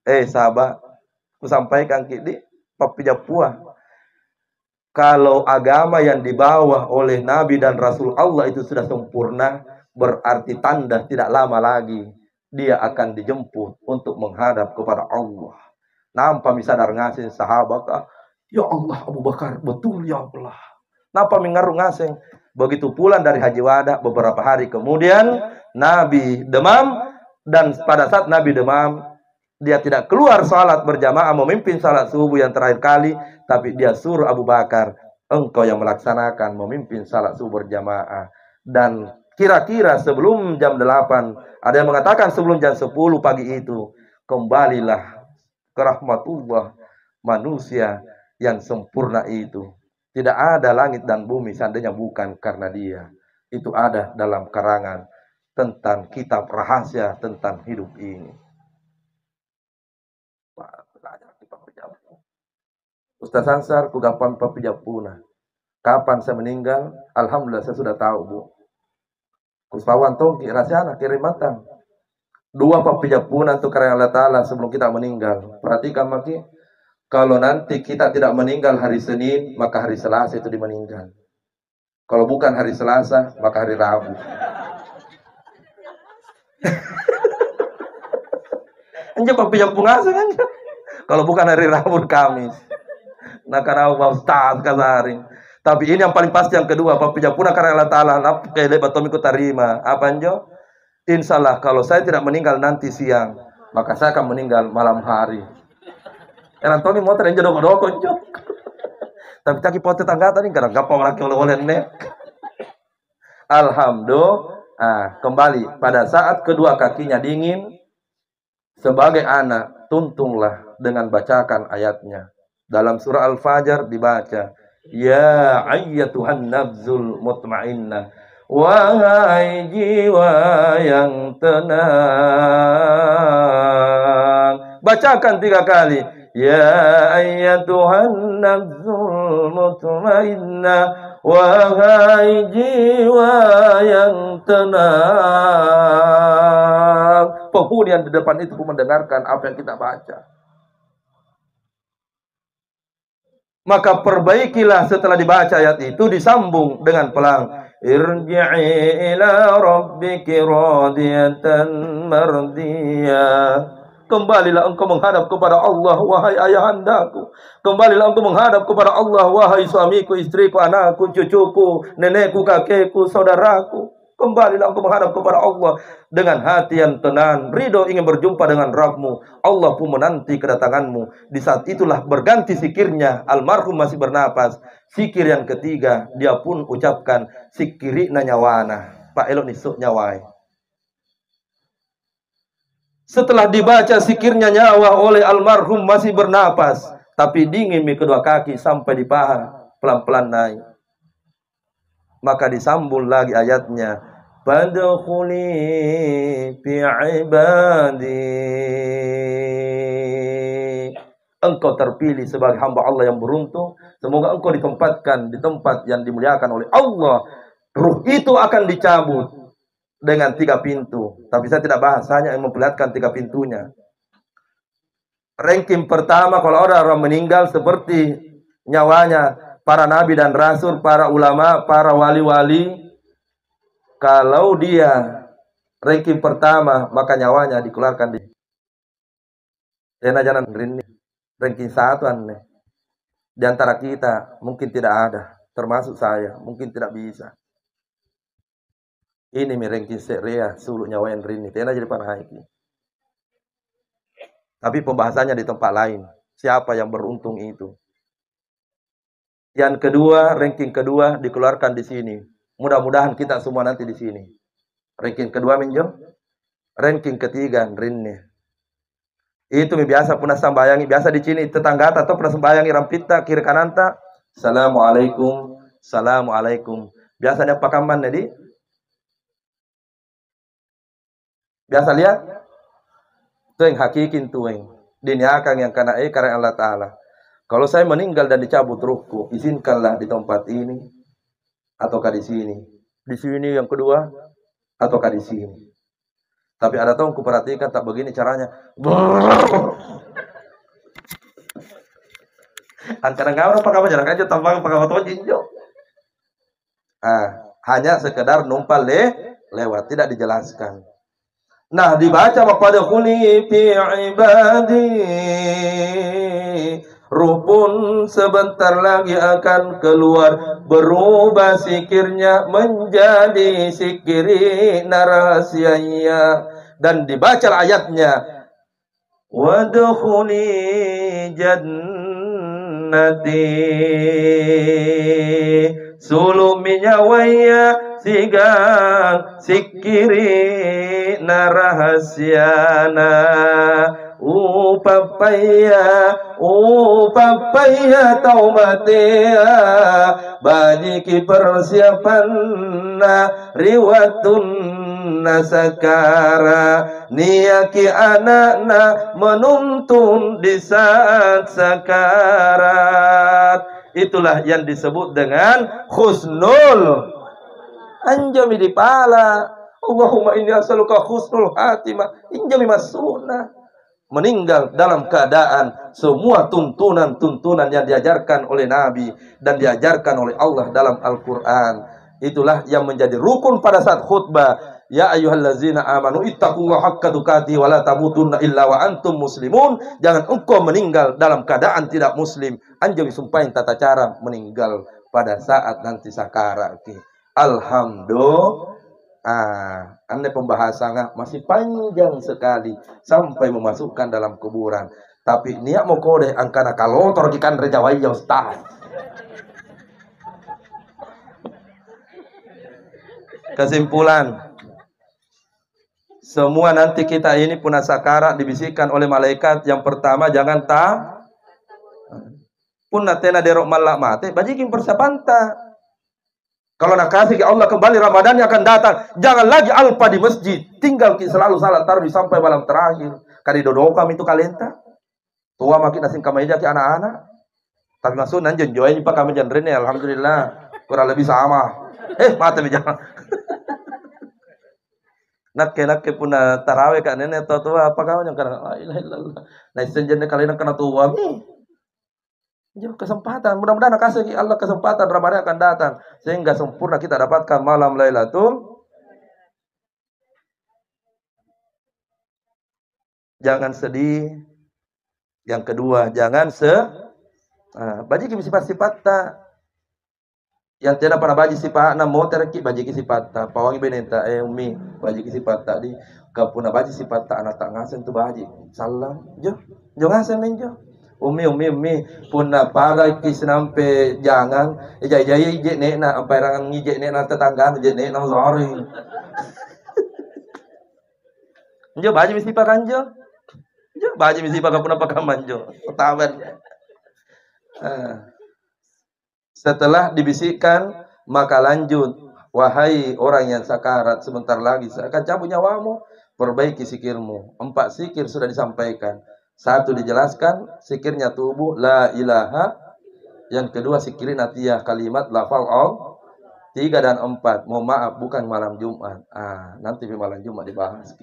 Sahabat, ku sampaikan kidi papijapua. Kalau agama yang dibawa oleh Nabi dan Rasul Allah itu sudah sempurna, berarti tanda tidak lama lagi dia akan dijemput untuk menghadap kepada Allah. Nampak misadar ngasih sahabat, ya Allah Abu Bakar, betul ya Allah. Nampak mengaruh ngasih. Begitu pulang dari Haji Wada, beberapa hari kemudian Nabi demam, dan pada saat Nabi demam, dia tidak keluar salat berjamaah memimpin salat subuh yang terakhir kali, tapi dia suruh Abu Bakar, engkau yang melaksanakan memimpin salat subuh berjamaah. Dan kira-kira sebelum jam 8, ada yang mengatakan sebelum jam 10 pagi itu, kembalilah ke rahmatullah manusia yang sempurna itu. Tidak ada langit dan bumi seandainya bukan karena dia. Itu ada dalam karangan tentang kitab rahasia tentang hidup ini. Ustaz Ansar, kugapan papijapuna. Kapan saya meninggal? Alhamdulillah saya sudah tahu, Bu. Kuspawan tongki rahasia kirimatan. 2 papijapuna untuk karya Allah Ta'ala sebelum kita meninggal. Perhatikan maki, kalau nanti kita tidak meninggal hari Senin, maka hari Selasa itu dimeninggal. Kalau bukan hari Selasa, maka hari Rabu. Anjir papijapung asing anjir. Kalau bukan hari Rabu, Kamis. Nah karena Ustaz kasaring. Tapi ini yang paling pasti yang kedua, papijapuna karya Allah Ta'ala. Napa lebat tomiku tarima. Apa anjo? Insya Allah kalau saya tidak meninggal nanti siang, maka saya akan meninggal malam hari. Antoni motor yang jodoh-jodoh tapi caki pote tangga tadi kadang gampang laki oleh nek. Alhamdulillah. Kembali pada saat kedua kakinya dingin, sebagai anak tuntunglah dengan bacakan ayatnya. Dalam surah Al-Fajr dibaca, ya ayyatuhan nafzul mutmainnah, wahai jiwa yang tenang. Bacakan 3 kali. Ya ayyatuhan nafsul mutmainnah, wahai jiwa yang tenang. Penghuni yang di depan itu pun mendengarkan apa yang kita baca. Maka perbaikilah setelah dibaca ayat itu, disambung dengan pelang. Irji'i ila rabbiki radiyatan mardiyah. Kembalilah engkau menghadap kepada Allah, wahai ayahandaku. Kembalilah engkau menghadap kepada Allah, wahai suamiku, istriku, anakku, cucuku, nenekku, kakekku, saudaraku. Kembalilah engkau menghadap kepada Allah dengan hati yang tenang, ridho ingin berjumpa dengan Rabbmu. Allah pun menanti kedatanganmu. Di saat itulah berganti zikirnya, almarhum masih bernapas. Zikir yang ketiga, dia pun ucapkan sikirina nyawana. Pak elok nisuk nyawai. Setelah dibaca zikirnya nyawa oleh almarhum masih bernapas, tapi dingin di kedua kaki sampai di paha, pelan-pelan naik. Maka disambung lagi ayatnya. Fadkhuli fi ibadi. Engkau terpilih sebagai hamba Allah yang beruntung. Semoga engkau ditempatkan di tempat yang dimuliakan oleh Allah. Ruh itu akan dicabut dengan 3 pintu. Tapi saya tidak bahas, hanya yang memperlihatkan 3 pintunya. Ranking pertama kalau orang meninggal seperti nyawanya para nabi dan rasul, para ulama, para wali-wali. Kalau dia ranking pertama, maka nyawanya dikeluarkan di jalan rini. Ranking 1 aneh. Di antara kita mungkin tidak ada, termasuk saya, mungkin tidak bisa. Ini mi ranking seria suluk nyawa yang rini. Tena jadi panhaiki. Tapi pembahasannya di tempat lain. Siapa yang beruntung itu? Yang kedua, ranking kedua dikeluarkan di sini. Mudah-mudahan kita semua nanti di sini. Ranking kedua minjem. Ranking ketiga rinne. Itu biasa pernah sembayangi, biasa di sini tetangga atau pernah sembayangi rampita kiri kanan tak. Assalamualaikum, assalamualaikum. Biasanya pakaman jadi. Biasa lihat. Tueng hakikin tueng. Diniakan yang karena Allah Ta'ala. Kalau saya meninggal dan dicabut ruhku, izinkanlah di tempat ini ataukah di sini. Di sini yang kedua ataukah di sini. Tapi ada tahu ku perhatikan tak begini caranya. Antara ngawur apa kamu jarak aja tampang pakai foto jinjo. Hanya sekedar numpal lewat, tidak dijelaskan. Nah, dibaca kepada khuli fi ibadi. Ruh pun sebentar lagi akan keluar, berubah zikirnya menjadi zikiri narasianya. Dan dibaca ayatnya, wadkhuli jannati suluminya waya sigang zikiri narahasiana. Upapaya taubatia banyiki persiapan riwatun nasakara niyaki anakna menuntun di saat sakarat. Itulah yang disebut dengan husnul anjami di pala. Allahumma inni as'aluka husnul hatimah injami masuna. Meninggal dalam keadaan semua tuntunan-tuntunan yang diajarkan oleh Nabi dan diajarkan oleh Allah dalam Al-Quran. Itulah yang menjadi rukun pada saat khutbah. Ya ayyuhallazina amanu ittaqullaha haqqa tuqatih wa la tamutunna illa wa antum muslimun. Jangan engkau meninggal dalam keadaan tidak muslim. Anjami sumpahin tata cara meninggal pada saat nanti sakarat. Alhamdulillah. Anda pembahasannya masih panjang sekali sampai memasukkan dalam kuburan. Tapi niat mau kode angkana kalau torgikan rejawai ya ustaz. Kesimpulan, semua nanti kita ini punah sakarat dibisikkan oleh malaikat. Yang pertama jangan punah tena derok malak mate bajikin persiapan ta. Kalau nak kasih ke Allah kembali Ramadan yang akan datang, jangan lagi alpa di masjid, tinggal selalu salat tarawih sampai malam terakhir. Kali dodo kami itu kalenta, tua makin asing kami aja ke anak-anak. Tapi masuk nanjen join pak kami jandrene, alhamdulillah kurang lebih sama. Mata bijak. Nak puna tarawih kak nenek tua apa kawan yang karena la ilaha illallah. Nah senjene kalian kena tua kesempatan, mudah-mudahan kasih Allah kesempatan Ramadan akan datang sehingga sempurna kita dapatkan malam Lailatul jangan sedih. Yang kedua, jangan baji sifat-sifat tak yang tidak pernah baji sifat na motor ki baji sifat tak pawangi benenta umi baji sifat tak di kapuna baji sifat tak anak tak ngasen tu baji salam jo ngasen menjo umi punna para ki senampe jangan jai je ne na ampai rangan ngije ne na tetangga je ne na sorry jo baji sifat kanjo jo baji sifat kapuna pakaman jo taban. Setelah dibisikkan maka lanjut, wahai orang yang sakarat, sebentar lagi saya akan cabut nyawamu, perbaiki sikirmu. 4 sikir sudah disampaikan. 1 dijelaskan sikirnya tubuh la ilaha, yang kedua sikirin atiyah kalimat lafal om, 3 dan 4 mohon maaf bukan malam Jumat. Nanti di malam Jumat dibahas.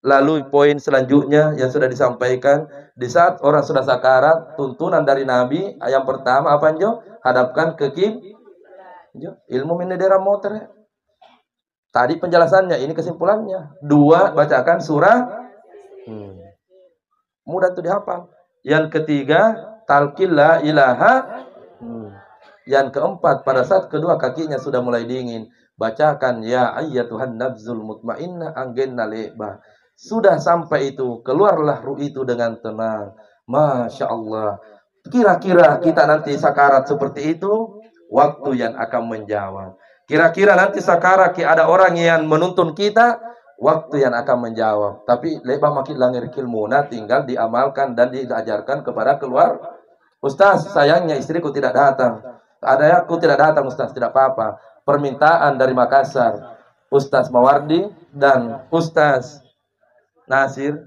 Lalu poin selanjutnya yang sudah disampaikan, di saat orang sudah sakarat, tuntunan dari Nabi yang pertama apa Jo? Hadapkan ke ilmu minedera motor. Tadi penjelasannya, ini kesimpulannya. 2, bacakan surah. Mudah tuh dihafal. Yang ketiga, talqin la ilaha. Yang keempat, pada saat kedua kakinya sudah mulai dingin, bacakan ya ayyatuhan nafzul mutmainnah anggenna le'ba. Sudah sampai itu, keluarlah ruh itu dengan tenang. Masya Allah. Kira-kira kita nanti sakarat seperti itu, waktu yang akan menjawab. Kira-kira nanti sakarat ada orang yang menuntun kita, waktu yang akan menjawab. Tapi lebah makin langir kilmuna, tinggal diamalkan dan diajarkan kepada keluar. Ustaz, sayangnya istriku tidak datang. Aku tidak datang Ustaz, tidak apa-apa. Permintaan dari Makassar, Ustaz Mawardi dan Ustaz Nasir,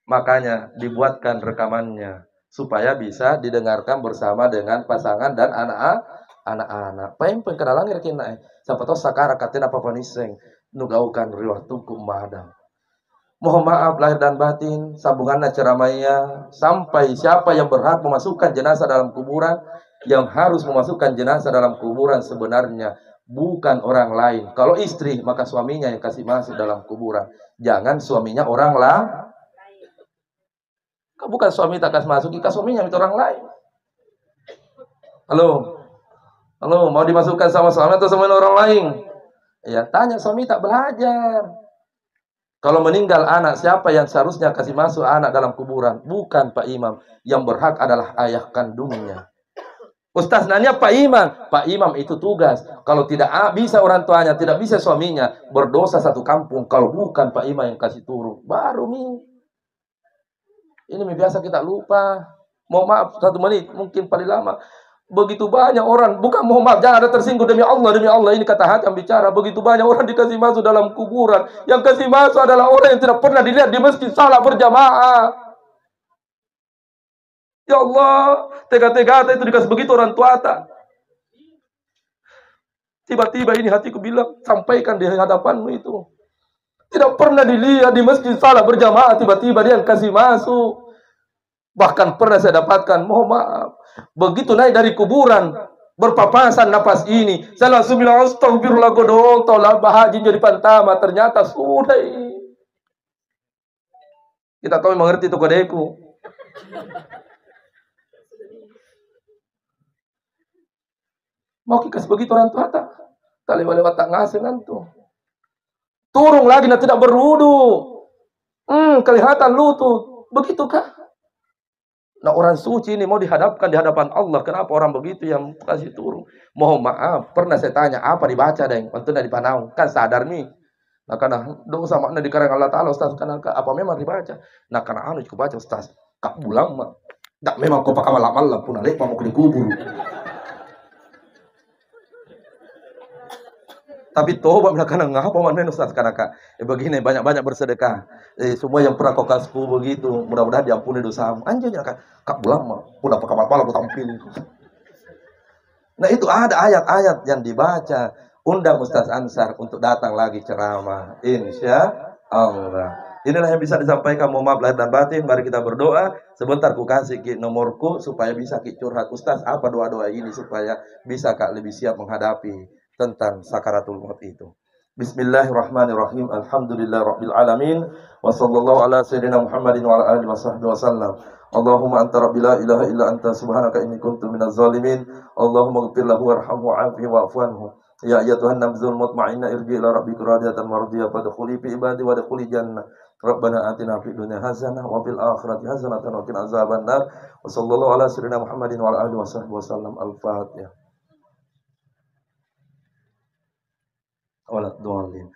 makanya dibuatkan rekamannya supaya bisa didengarkan bersama dengan pasangan dan anak-anak. Paling kenalan kena siapa tahu sakara katina apa paniseng nugaukan riwah tuku madang. Mohon maaf lahir dan batin, sambungannya ceramahnya sampai siapa yang berhak memasukkan jenazah dalam kuburan, yang harus memasukkan jenazah dalam kuburan sebenarnya bukan orang lain. Kalau istri, maka suaminya yang kasih masuk dalam kuburan. Jangan suaminya orang lah. Bukan suami tak kasih masuk, jika suaminya itu orang lain. Halo, mau dimasukkan sama suami atau sama orang lain? Ya, tanya suami tak belajar. Kalau meninggal anak, siapa yang seharusnya kasih masuk anak dalam kuburan? Bukan Pak Imam. Yang berhak adalah ayah kandungnya. Ustaz nanya Pak Imam itu tugas. Kalau tidak bisa orang tuanya, tidak bisa suaminya, berdosa satu kampung. Kalau bukan Pak Imam yang kasih turun, baru ini biasa kita lupa. Mohon maaf 1 menit, mungkin paling lama. Begitu banyak orang, bukan mohon maaf, jangan ada tersinggung, demi Allah ini kata hati yang bicara. Begitu banyak orang dikasih masuk dalam kuburan. Yang kasih masuk adalah orang yang tidak pernah dilihat di masjid salat berjamaah. Ya Allah, tega-tega itu dikasih begitu orang tua tak. Tiba-tiba ini hatiku bilang, sampaikan di hadapanmu itu. Tidak pernah dilihat di masjid salat berjamaah, tiba-tiba dia kasih masuk. Bahkan pernah saya dapatkan, mohon maaf, begitu naik dari kuburan, berpapasan napas ini, saya langsung bilang, astagfirullah godong, tolak bahagia jadi pantama, ternyata sudah. Kita tahu mengerti itu kodeku. Mau kikas begitu orang tua tak? Tak lewat tak ngasih nantu. Turun lagi dan tidak berwudu. Kelihatan lutut. Begitukah? Nah orang suci ini mau dihadapkan di hadapan Allah. Kenapa orang begitu yang kasih turun? Mohon maaf. Pernah saya tanya apa dibaca deng? Pantuna di Panau. Kan sadar nih. Nah karena dosa makna di karang Allah Ta'ala Ustaz. Karena apa memang dibaca? Nah karena anu cukup baca Ustaz. Kak bulang mah. Tak memang kau pakai malam-malam. Punah lepa mau kubur. Tapi tobat belakang ngapa mana Ustaz karena begini banyak-banyak bersedekah. Semua yang pernah kau kasku begitu, mudah-mudahan diampuni dosamu. Anjirnya kak bulan mah udah pakai malam aku tampil. Nah itu ada ayat-ayat yang dibaca. Undang Ustaz Ansar untuk datang lagi ceramah. Insya Allah. Inilah yang bisa disampaikan. Mohon maaf lahir dan batin. Mari kita berdoa. Sebentar ku kasih nomorku supaya bisa curhat Ustaz apa doa-doa ini supaya bisa kak lebih siap menghadapi tentang sakaratul maut itu. Bismillahirrahmanirrahim. Alhamdulillahirabbil alamin. Wa sallallahu ala sayyidina Muhammadin wa ala alihi washabbihi wasallam. Allahumma anta rabbi la ilaha illa anta subhanaka inni kuntu minaz zalimin. Allahumma ighfir lahu warhamhu wa'afihi wa'fu anhu. Ya ayyatuhan nafsul mutmainnah irji ila rabbika radiyatan mardiyah fadkhuli fi ibadi wa dkhuli jannah. Rabbana atina fid dunya hasanah wa fil akhirati hasanah wa qina azabannar. Wa sallallahu ala sayyidina Muhammadin wa ala alihi washabbihi wasallam. Al-Fatihah. Wala dhalin.